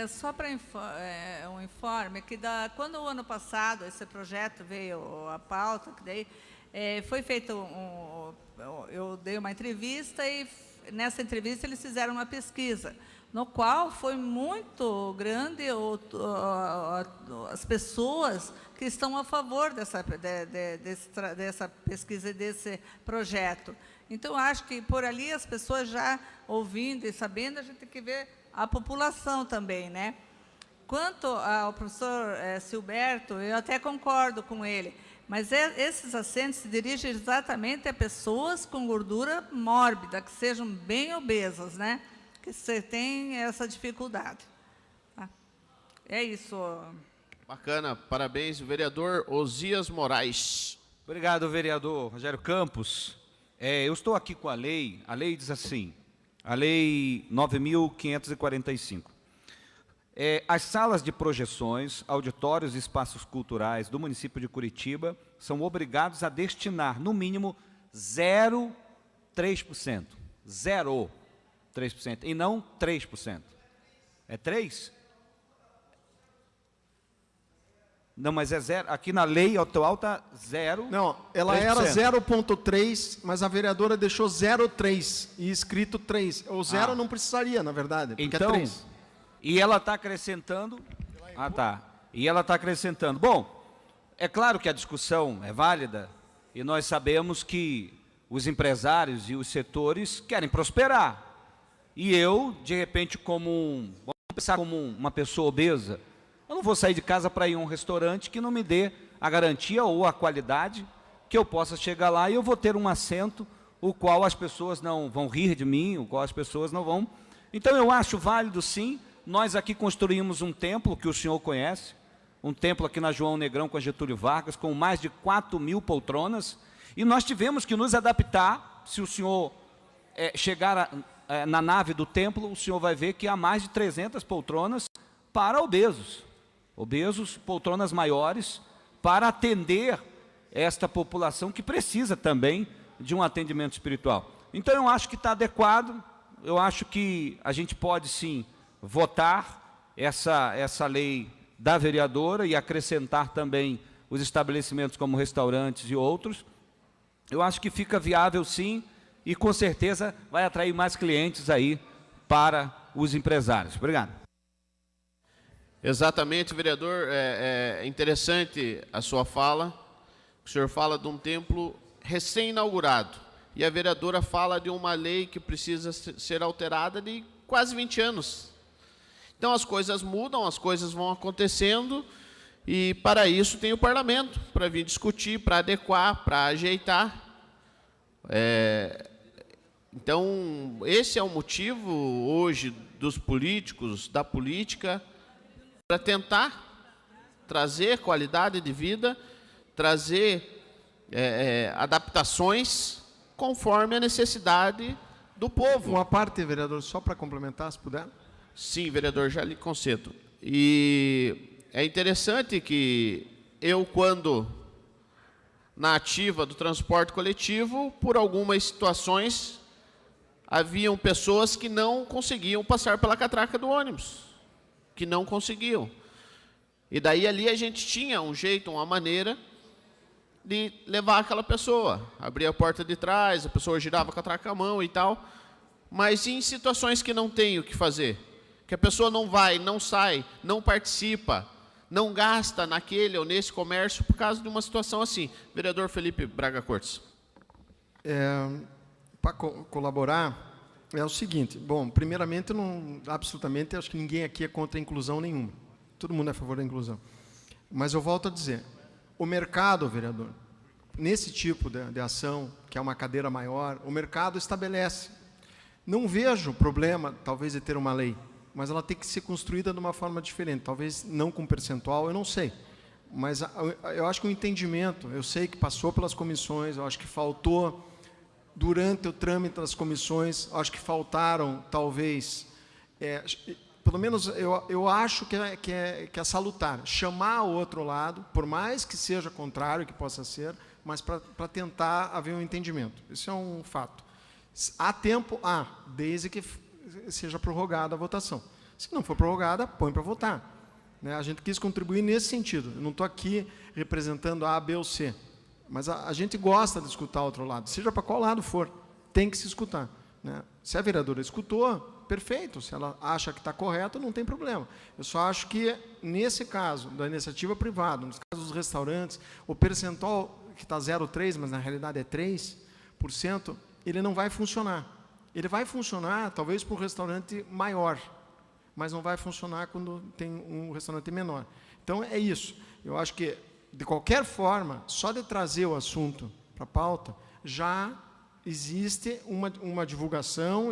Só para um informe, que quando o ano passado esse projeto veio à pauta, que daí foi feito eu dei uma entrevista e nessa entrevista eles fizeram uma pesquisa, no qual foi muito grande as pessoas que estão a favor dessa pesquisa e desse projeto. Então, acho que por ali as pessoas já ouvindo e sabendo, a gente tem que ver a população também, né? Quanto ao professor Silberto, eu até concordo com ele, mas esses assentos se dirigem exatamente a pessoas com gordura mórbida, que sejam bem obesas, né? Que você tem essa dificuldade. Tá? É isso. Bacana, parabéns, vereador Osias Moraes. Obrigado, vereador Rogério Campos. Eu estou aqui com a lei diz assim, a lei 9.545. As salas de projeções, auditórios e espaços culturais do município de Curitiba são obrigados a destinar, no mínimo, 0,3%. 0,3%, e não 3%. É 3%? Não, mas é 0%. Aqui na lei atual está 0%. Não, ela 3%. era 0,3%, mas a vereadora deixou 0,3% e escrito 3%. O 0 não precisaria, na verdade, porque então, é 3%. E ela está acrescentando... E ela está acrescentando. Bom, é claro que a discussão é válida e nós sabemos que os empresários e os setores querem prosperar. E eu, de repente, vamos pensar como uma pessoa obesa, eu não vou sair de casa para ir a um restaurante que não me dê a garantia ou a qualidade que eu possa chegar lá e eu vou ter um assento o qual as pessoas não vão rir de mim, o qual as pessoas não vão... Então, eu acho válido, sim. Nós aqui construímos um templo que o senhor conhece, um templo aqui na João Negrão com a Getúlio Vargas, com mais de 4.000 poltronas, e nós tivemos que nos adaptar. Se o senhor chegar na nave do templo, o senhor vai ver que há mais de 300 poltronas para obesos, poltronas maiores, para atender esta população que precisa também de um atendimento espiritual. Então, eu acho que está adequado, eu acho que a gente pode, sim, votar essa lei da vereadora e acrescentar também os estabelecimentos como restaurantes e outros. Eu acho que fica viável, sim, e com certeza vai atrair mais clientes aí para os empresários. Obrigado. Exatamente, vereador. É interessante a sua fala. O senhor fala de um templo recém-inaugurado e a vereadora fala de uma lei que precisa ser alterada de quase 20 anos. Então, as coisas mudam, as coisas vão acontecendo E, para isso, tem o parlamento, para vir discutir, para adequar, para ajeitar. Então, esse é o motivo, hoje, dos políticos, da política, para tentar trazer qualidade de vida, trazer adaptações conforme a necessidade do povo. Uma parte, vereador, só para complementar, se puder. Sim, vereador, já lhe concedo. E é interessante que eu, quando na ativa do transporte coletivo, por algumas situações, haviam pessoas que não conseguiam passar pela catraca do ônibus, que não conseguiam. E daí ali a gente tinha um jeito, uma maneira de levar aquela pessoa. Abria a porta de trás, a pessoa girava com a catraca à mão e tal. Mas em situações que não tem o que fazer, que a pessoa não vai, não sai, não participa, não gasta naquele ou nesse comércio por causa de uma situação assim. Vereador Felipe Braga Cortes. Para colaborar, é o seguinte. Bom, primeiramente, absolutamente, acho que ninguém aqui é contra a inclusão nenhuma. Todo mundo é a favor da inclusão. Mas eu volto a dizer, o mercado, vereador, nesse tipo de ação, que é uma cadeira maior, o mercado estabelece. Não vejo problema, talvez, de ter uma lei, mas ela tem que ser construída de uma forma diferente, talvez não com percentual, eu não sei. Mas eu acho que o entendimento, eu sei que passou pelas comissões, eu acho que faltou, durante o trâmite das comissões, acho que faltaram, talvez, pelo menos eu acho que é salutar, chamar o outro lado, por mais que seja contrário, que possa ser, mas para tentar haver um entendimento. Isso é um fato. Há tempo? Desde que seja prorrogada a votação. Se não for prorrogada, põe para votar. A gente quis contribuir nesse sentido. Eu não estou aqui representando A, B ou C, mas a gente gosta de escutar o outro lado, seja para qual lado for, tem que se escutar. Se a vereadora escutou, perfeito. Se ela acha que está correto, não tem problema. Eu só acho que, nesse caso da iniciativa privada, nos casos dos restaurantes, o percentual que está 0,3%, mas na realidade é 3%, ele não vai funcionar. Ele vai funcionar, talvez, para um restaurante maior, mas não vai funcionar quando tem um restaurante menor. Então, é isso. Eu acho que, de qualquer forma, só de trazer o assunto para a pauta, já existe uma divulgação,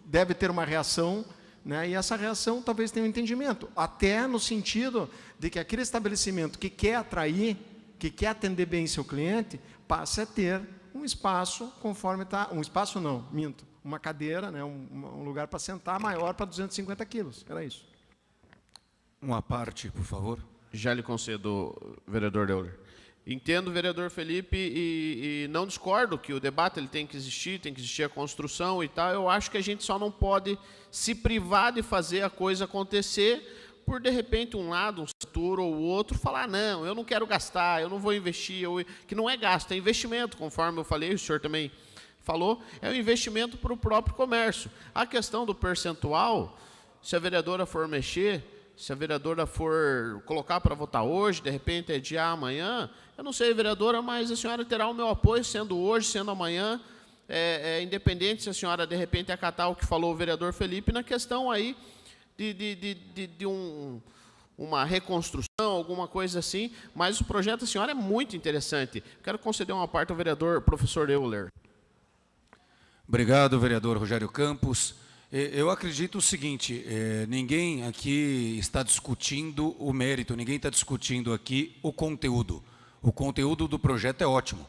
deve ter uma reação, e essa reação talvez tenha um entendimento, até no sentido de que aquele estabelecimento que quer atrair, que quer atender bem seu cliente, passe a ter um espaço conforme está... Um espaço não, minto. Uma cadeira, um lugar para sentar maior para 250 quilos. Era isso. Uma parte, por favor. Já lhe concedo, vereador Euler. Entendo, vereador Felipe, e não discordo que o debate ele tem que existir a construção e tal. Eu acho que a gente só não pode se privar de fazer a coisa acontecer por, de repente, um lado, um setor ou o outro, falar, não, eu não quero gastar, eu não vou investir, que não é gasto, é investimento, conforme eu falei, o senhor também falou, é um investimento para o próprio comércio. A questão do percentual, se a vereadora for mexer, se a vereadora for colocar para votar hoje, de repente adiar amanhã, eu não sei, vereadora, mas a senhora terá o meu apoio, sendo hoje, sendo amanhã, independente se a senhora, de repente, acatar o que falou o vereador Felipe, na questão aí de uma reconstrução, alguma coisa assim, mas o projeto da senhora é muito interessante. Quero conceder uma parte ao vereador professor Euler. Obrigado, vereador Rogério Campos. Eu acredito o seguinte, ninguém aqui está discutindo o mérito, ninguém está discutindo aqui o conteúdo. O conteúdo do projeto é ótimo,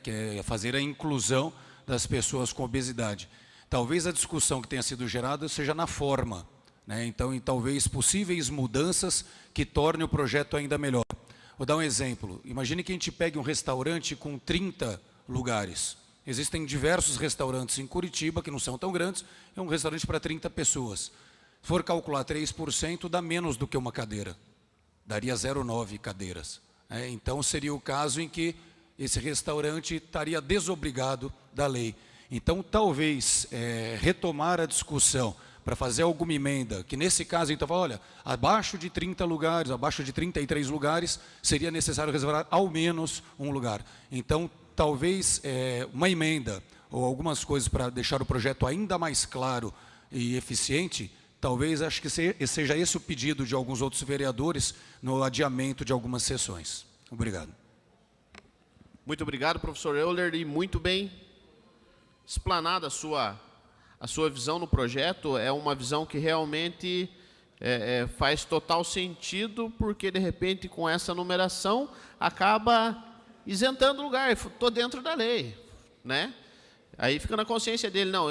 que é fazer a inclusão das pessoas com obesidade. Talvez a discussão que tenha sido gerada seja na forma, então, e talvez possíveis mudanças que tornem o projeto ainda melhor. Vou dar um exemplo. Imagine que a gente pegue um restaurante com 30 lugares. Existem diversos restaurantes em Curitiba, que não são tão grandes, é um restaurante para 30 pessoas. Se for calcular 3%, dá menos do que uma cadeira. Daria 0,9 cadeiras. Então, seria o caso em que esse restaurante estaria desobrigado da lei. Então, talvez, retomar a discussão para fazer alguma emenda, que nesse caso, então, olha, abaixo de 30 lugares, abaixo de 33 lugares, seria necessário reservar ao menos um lugar. Então, talvez uma emenda ou algumas coisas para deixar o projeto ainda mais claro e eficiente, Talvez, acho que seja esse o pedido de alguns outros vereadores no adiamento de algumas sessões. Obrigado. Muito obrigado, professor Euler, e muito bem explanada a sua visão no projeto. É uma visão que realmente faz total sentido, porque, de repente, com essa numeração, acaba isentando lugar. Estou dentro da lei, né? Aí fica na consciência dele, não,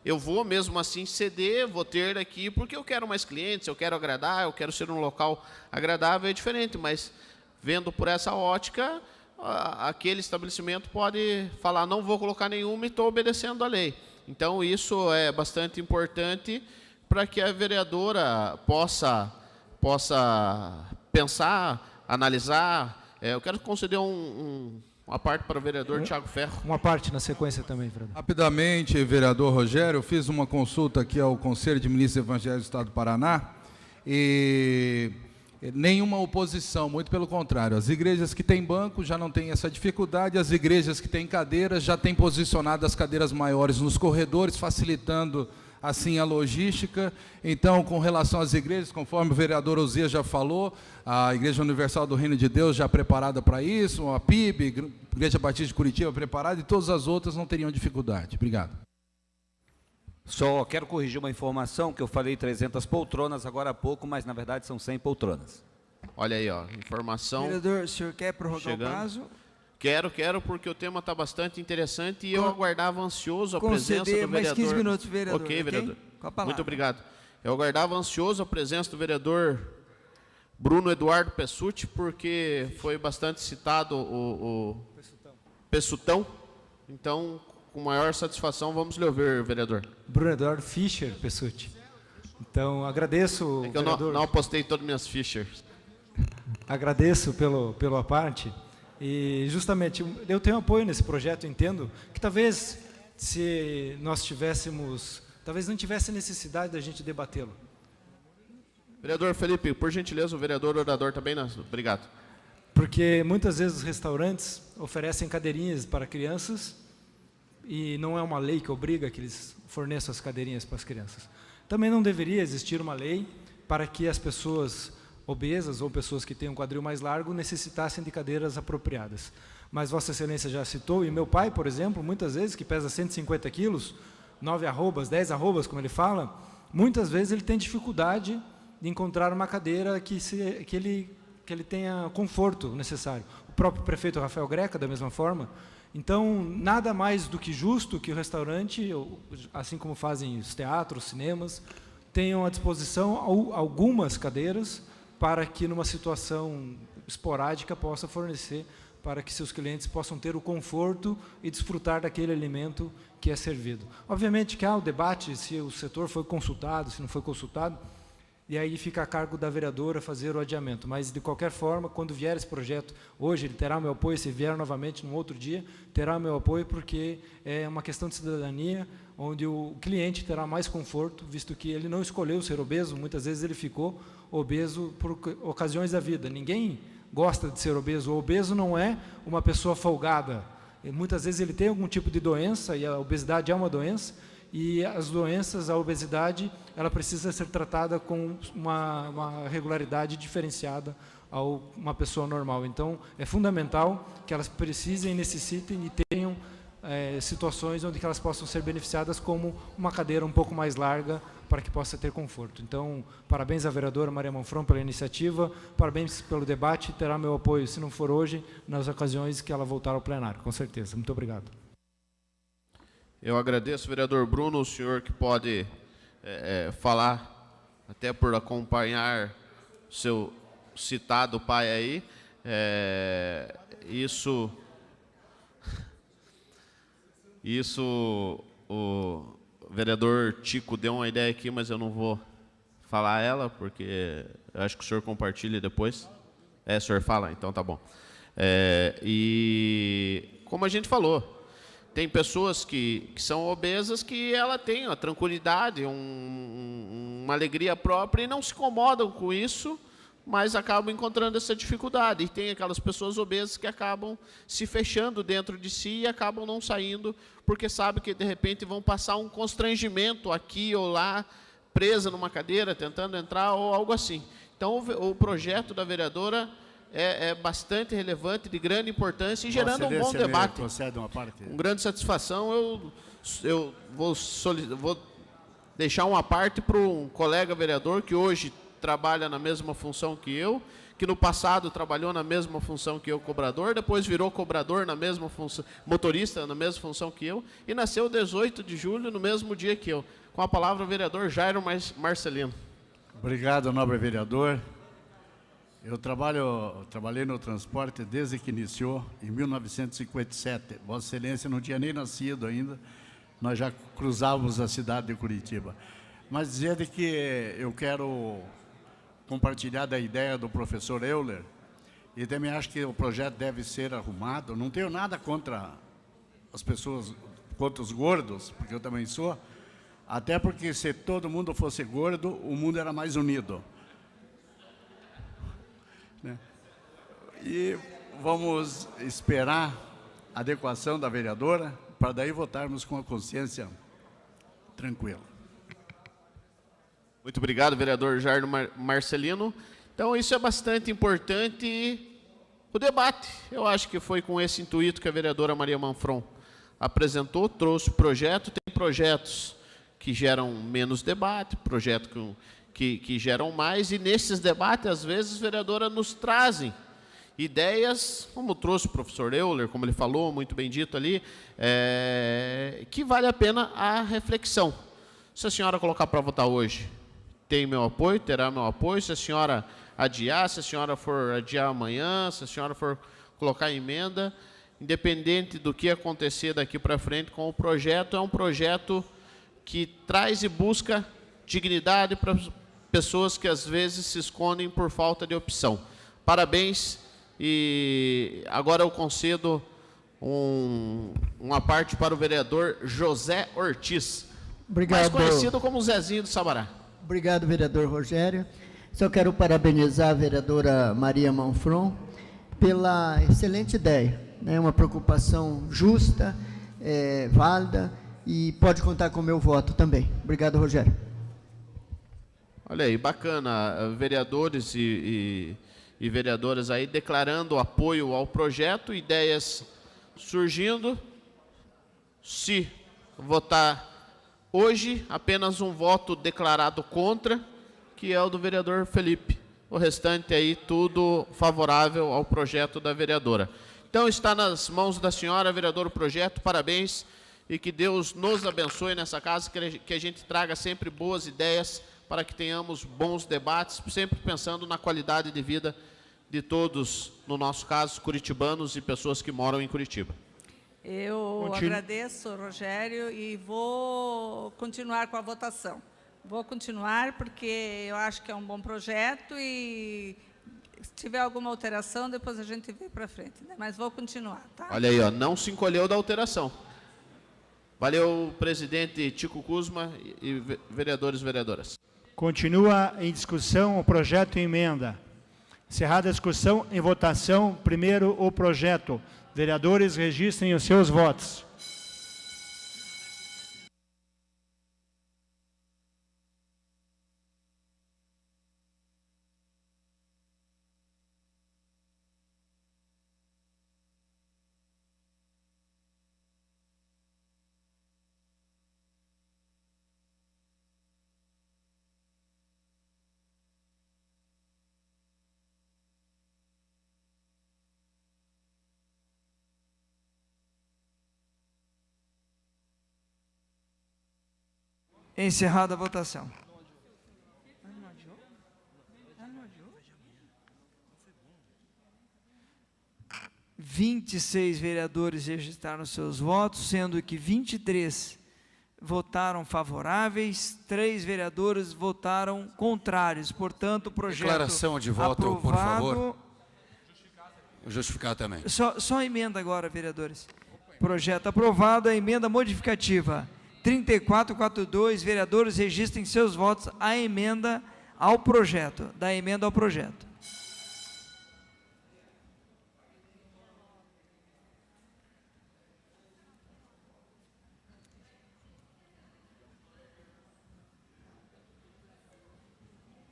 eu vou mesmo assim ceder, vou ter aqui, porque eu quero mais clientes, eu quero agradar, eu quero ser um local agradável, é diferente, mas vendo por essa ótica, aquele estabelecimento pode falar, não vou colocar nenhuma e estou obedecendo a lei. Então, isso é bastante importante para que a vereadora possa pensar, analisar. Eu quero conceder uma parte para o vereador Tiago Ferro. Uma parte na sequência também, vereador. Rapidamente, vereador Rogério, eu fiz uma consulta aqui ao Conselho de Ministros Evangélicos do Estado do Paraná e nenhuma oposição, muito pelo contrário. As igrejas que têm banco já não têm essa dificuldade, as igrejas que têm cadeiras já têm posicionado as cadeiras maiores nos corredores, facilitando assim a logística. Então, com relação às igrejas, conforme o vereador Osias já falou, a Igreja Universal do Reino de Deus já preparada para isso, a PIB, Igreja Batista de Curitiba preparada, e todas as outras não teriam dificuldade. Obrigado. Só quero corrigir uma informação, que eu falei 300 poltronas agora há pouco, mas na verdade são 100 poltronas. Olha aí, ó, informação. Vereador, o senhor quer prorrogar chegando. o prazo? Quero, porque o tema está bastante interessante e eu aguardava ansioso a presença do vereador. Mais 15 minutos, vereador. Ok, vereador. Com a palavra. Muito obrigado. Eu aguardava ansioso a presença do vereador Bruno Eduardo Pessutti, porque foi bastante citado o Pessutão. Então, com maior satisfação, vamos lhe ouvir, vereador. Bruno Eduardo Fischer Pessutti. Então, agradeço, É que eu não apostei todas as minhas fichas. Agradeço pela parte. E, justamente, eu tenho apoio nesse projeto, entendo que talvez, se nós tivéssemos, talvez não tivesse necessidade da gente debatê-lo. Vereador Felipe, por gentileza, o vereador orador também. Obrigado. Porque muitas vezes os restaurantes oferecem cadeirinhas para crianças e não é uma lei que obriga que eles forneçam as cadeirinhas para as crianças. Também não deveria existir uma lei para que as pessoas obesas ou pessoas que têm um quadril mais largo necessitassem de cadeiras apropriadas. Mas Vossa Excelência já citou, e meu pai, por exemplo, muitas vezes, que pesa 150 quilos, 9 arrobas, 10 arrobas, como ele fala, muitas vezes ele tem dificuldade de encontrar uma cadeira que ele tenha conforto necessário. O próprio prefeito Rafael Greca, da mesma forma. Então, nada mais do que justo que o restaurante, assim como fazem os teatros, os cinemas, tenham à disposição algumas cadeiras para que, numa situação esporádica, possa fornecer para que seus clientes possam ter o conforto e desfrutar daquele alimento que é servido. Obviamente que há o debate se o setor foi consultado, se não foi consultado, e aí fica a cargo da vereadora fazer o adiamento. Mas, de qualquer forma, quando vier esse projeto, hoje ele terá meu apoio, se vier novamente num outro dia, terá meu apoio, porque é uma questão de cidadania, onde o cliente terá mais conforto, visto que ele não escolheu ser obeso, muitas vezes ele ficou obeso por ocasiões da vida. Ninguém gosta de ser obeso. O obeso não é uma pessoa folgada. E muitas vezes ele tem algum tipo de doença, e a obesidade é uma doença, e as doenças, a obesidade, ela precisa ser tratada com uma regularidade diferenciada a uma pessoa normal. Então, é fundamental que elas precisem, necessitem e tenham situações onde que elas possam ser beneficiadas, como uma cadeira um pouco mais larga, para que possa ter conforto. Então, parabéns à vereadora Maria Manfron pela iniciativa, parabéns pelo debate, terá meu apoio, se não for hoje, nas ocasiões que ela voltar ao plenário, com certeza. Muito obrigado. Eu agradeço, vereador Bruno, o senhor que pode falar, até por acompanhar o seu citado pai aí. Isso o vereador Tico deu uma ideia aqui, mas eu não vou falar ela, porque eu acho que o senhor compartilha depois. O senhor fala? Então tá bom. E como a gente falou, tem pessoas que são obesas que ela tem a tranquilidade, uma alegria própria e não se incomodam com isso, mas acabam encontrando essa dificuldade. E tem aquelas pessoas obesas que acabam se fechando dentro de si e acabam não saindo, porque sabem que, de repente, vão passar um constrangimento aqui ou lá, presa numa cadeira, tentando entrar ou algo assim. Então, o projeto da vereadora é bastante relevante, de grande importância e gerando um bom debate. Com grande satisfação, eu vou deixar uma parte para um colega vereador que hoje trabalha na mesma função que eu, que no passado trabalhou na mesma função que eu, cobrador, depois virou cobrador na mesma função, motorista na mesma função que eu, e nasceu 18 de julho, no mesmo dia que eu. Com a palavra, o vereador Jairo Marcelino. Obrigado, nobre vereador. Eu trabalhei no transporte desde que iniciou, em 1957. Vossa Excelência não tinha nem nascido ainda, nós já cruzávamos a cidade de Curitiba. Mas dizer de que eu quero compartilhar da ideia do professor Euler, e também acho que o projeto deve ser arrumado. Não tenho nada contra as pessoas, contra os gordos, porque eu também sou, até porque se todo mundo fosse gordo, o mundo era mais unido. Né? E vamos esperar a adequação da vereadora, para daí votarmos com a consciência tranquila. Muito obrigado, vereador Jairo Marcelino. Então, isso é bastante importante. O debate, eu acho que foi com esse intuito que a vereadora Maria Manfron apresentou, trouxe o projeto. Tem projetos que geram menos debate, projetos que geram mais, e nesses debates, às vezes, a vereadora nos trazem ideias, como trouxe o professor Euler, como ele falou, muito bem dito ali, que vale a pena a reflexão. Se a senhora colocar para votar hoje, tem meu apoio, terá meu apoio. Se a senhora adiar, se a senhora for adiar amanhã, se a senhora for colocar emenda, independente do que acontecer daqui para frente com o projeto, é um projeto que traz e busca dignidade para pessoas que às vezes se escondem por falta de opção. Parabéns, e agora eu concedo uma parte para o vereador José Ortiz, mais conhecido como Zezinho do Sabará. Obrigado, vereador Rogério. Só quero parabenizar a vereadora Maria Manfron pela excelente ideia, né? Uma preocupação justa, válida, e pode contar com o meu voto também. Obrigado, Rogério. Olha aí, bacana, vereadores e vereadoras aí declarando apoio ao projeto, ideias surgindo. Se votar hoje, apenas um voto declarado contra, que é o do vereador Felipe. O restante aí, tudo favorável ao projeto da vereadora. Então, está nas mãos da senhora, vereador, o projeto. Parabéns, e que Deus nos abençoe nessa casa, que a gente traga sempre boas ideias para que tenhamos bons debates, sempre pensando na qualidade de vida de todos, no nosso caso, curitibanos e pessoas que moram em Curitiba. Eu agradeço, Rogério, e vou continuar com a votação. Vou continuar porque eu acho que é um bom projeto e se tiver alguma alteração, depois a gente vê para frente, né? Mas vou continuar, tá? Olha aí, ó, não se encolheu da alteração. Valeu, presidente Tico Kuzma e vereadores e vereadoras. Continua em discussão o projeto em emenda. Encerrada a discussão, em votação, primeiro o projeto. Vereadores, registrem os seus votos. Encerrada a votação. 26 vereadores registraram seus votos, sendo que 23 votaram favoráveis, 3 vereadores votaram contrários. Portanto, o projeto Declaração de voto, aprovado, por favor. Justificar também. Só emenda agora, vereadores. Projeto aprovado, a emenda modificativa 3442, vereadores registrem seus votos à emenda ao projeto, da emenda ao projeto.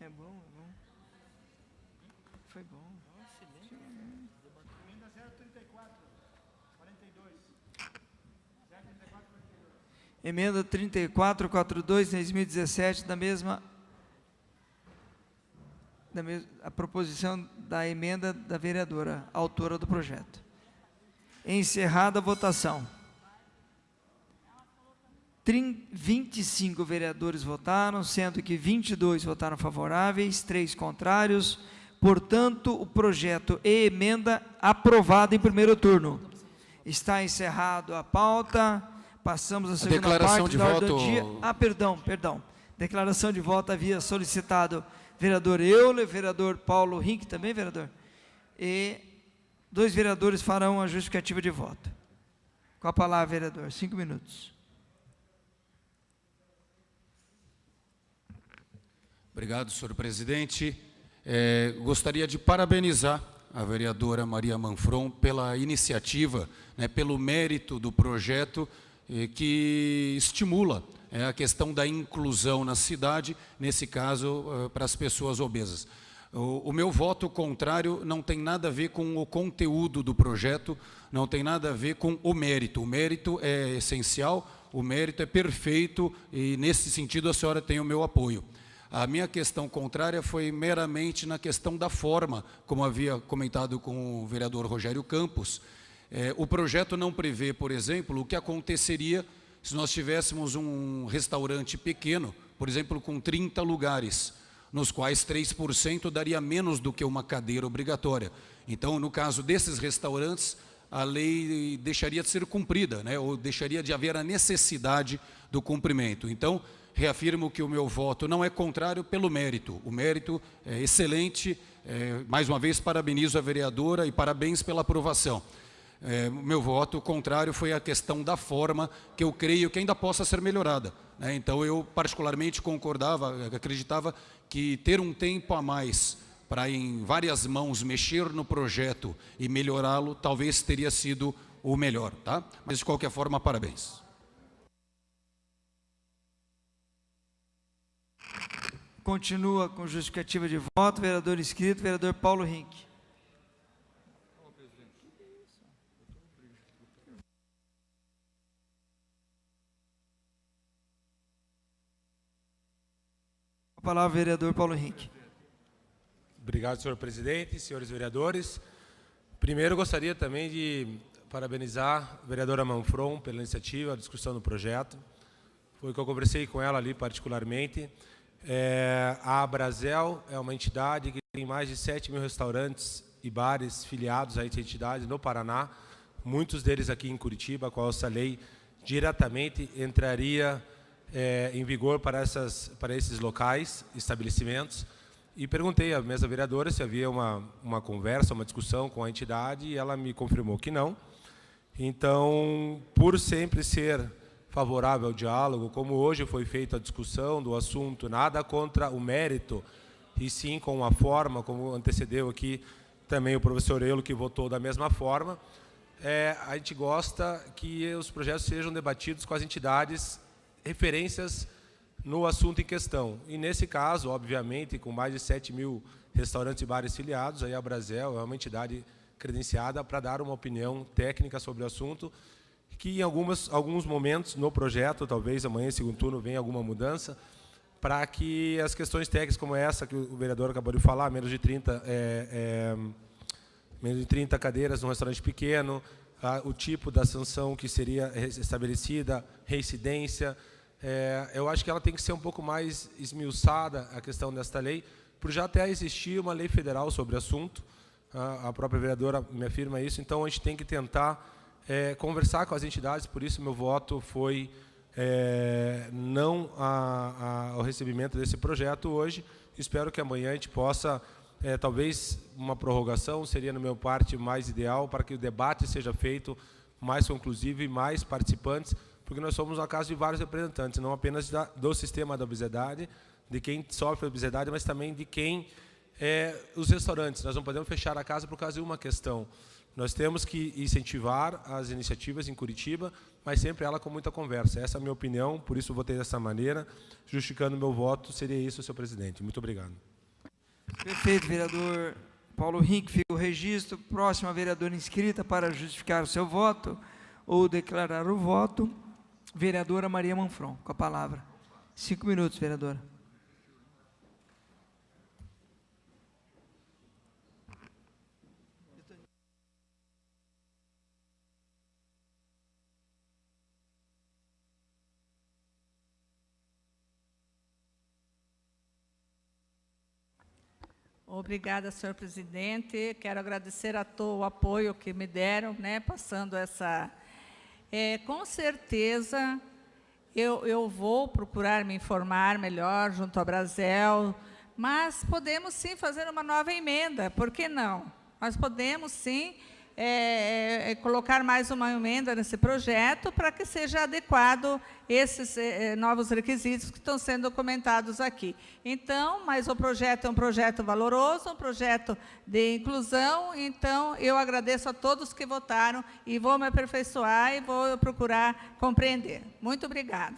É bom, é bom. Foi bom. Emenda 034, 42. 034, 42. Emenda 3442, 2017, a proposição da emenda da vereadora, autora do projeto. Encerrada a votação. 25 vereadores votaram, sendo que 22 votaram favoráveis, 3 contrários. Portanto, o projeto e emenda aprovado em primeiro turno. Está encerrado a pauta. Passamos à segunda declaração parte de da ordem voto. do dia. Perdão. Declaração de voto havia solicitado vereador Euler, vereador Paulo Rink, também vereador. E 2 vereadores farão a justificativa de voto. Com a palavra, vereador, 5 minutos. Obrigado, senhor presidente. Gostaria de parabenizar a vereadora Maria Manfron pela iniciativa, pelo mérito do projeto que estimula a questão da inclusão na cidade, nesse caso, para as pessoas obesas. O meu voto contrário não tem nada a ver com o conteúdo do projeto, não tem nada a ver com o mérito. O mérito é essencial, o mérito é perfeito e, nesse sentido, a senhora tem o meu apoio. A minha questão contrária foi meramente na questão da forma, como havia comentado com o vereador Rogério Campos. O projeto não prevê, por exemplo, o que aconteceria se nós tivéssemos um restaurante pequeno, por exemplo, com 30 lugares, nos quais 3% daria menos do que uma cadeira obrigatória. Então, no caso desses restaurantes, a lei deixaria de ser cumprida, ou deixaria de haver a necessidade do cumprimento. Então, reafirmo que o meu voto não é contrário pelo mérito. O mérito é excelente. Mais uma vez, parabenizo a vereadora e parabéns pela aprovação. Meu voto contrário foi a questão da forma, que eu creio que ainda possa ser melhorada. Então, eu particularmente acreditava que ter um tempo a mais para, em várias mãos, mexer no projeto e melhorá-lo, talvez teria sido o melhor. Tá? Mas, de qualquer forma, parabéns. Continua com justificativa de voto, vereador inscrito, vereador Paulo Rink. A palavra, vereador Paulo Rink. Obrigado, senhor presidente, senhores vereadores. Primeiro, gostaria também de parabenizar a vereadora Manfron pela iniciativa, a discussão do projeto. Foi que eu conversei com ela ali particularmente. A Abrazel é uma entidade que tem mais de 7 mil restaurantes e bares filiados a essa entidade no Paraná, muitos deles aqui em Curitiba, a qual essa lei diretamente entraria em vigor para esses locais, estabelecimentos. E perguntei à mesa vereadora se havia uma conversa, uma discussão com a entidade, e ela me confirmou que não. Então, por sempre ser favorável ao diálogo, como hoje foi feita a discussão do assunto, nada contra o mérito, e sim com a forma, como antecedeu aqui também o professor Euler, que votou da mesma forma. A gente gosta que os projetos sejam debatidos com as entidades referências no assunto em questão. E nesse caso, obviamente, com mais de 7 mil restaurantes e bares filiados, aí a Abrazel é uma entidade credenciada para dar uma opinião técnica sobre o assunto, que em alguns momentos no projeto, talvez amanhã, segundo turno, venha alguma mudança, para que as questões técnicas como essa que o vereador acabou de falar, menos de 30 cadeiras num restaurante pequeno, o tipo da sanção que seria estabelecida, reincidência, eu acho que ela tem que ser um pouco mais esmiuçada, a questão desta lei, por já até existir uma lei federal sobre o assunto, a própria vereadora me afirma isso, então a gente tem que tentar conversar com as entidades, por isso meu voto foi não ao recebimento desse projeto hoje. Espero que amanhã a gente possa, talvez uma prorrogação seria, no meu parte, mais ideal, para que o debate seja feito mais conclusivo e mais participantes, porque nós somos uma casa de vários representantes, não apenas do sistema da obesidade, de quem sofre a obesidade, mas também de quem os restaurantes. Nós não podemos fechar a casa por causa de uma questão. Nós temos que incentivar as iniciativas em Curitiba, mas sempre ela com muita conversa. Essa é a minha opinião, por isso votei dessa maneira. Justificando o meu voto, seria isso, senhor presidente. Muito obrigado. Perfeito, vereador Paulo Rink, fica o registro. Próxima vereadora inscrita para justificar o seu voto ou declarar o voto, vereadora Maria Manfron, com a palavra. 5 minutos, vereadora. Obrigada, senhor presidente. Quero agradecer a todo o apoio que me deram, né, passando essa... com certeza, eu vou procurar me informar melhor junto ao Brasel, mas podemos sim fazer uma nova emenda, por que não? Nós podemos sim colocar mais uma emenda nesse projeto para que seja adequado esses novos requisitos que estão sendo comentados aqui. Então, mas o projeto é um projeto valoroso, um projeto de inclusão, então eu agradeço a todos que votaram e vou me aperfeiçoar e vou procurar compreender. Muito obrigada.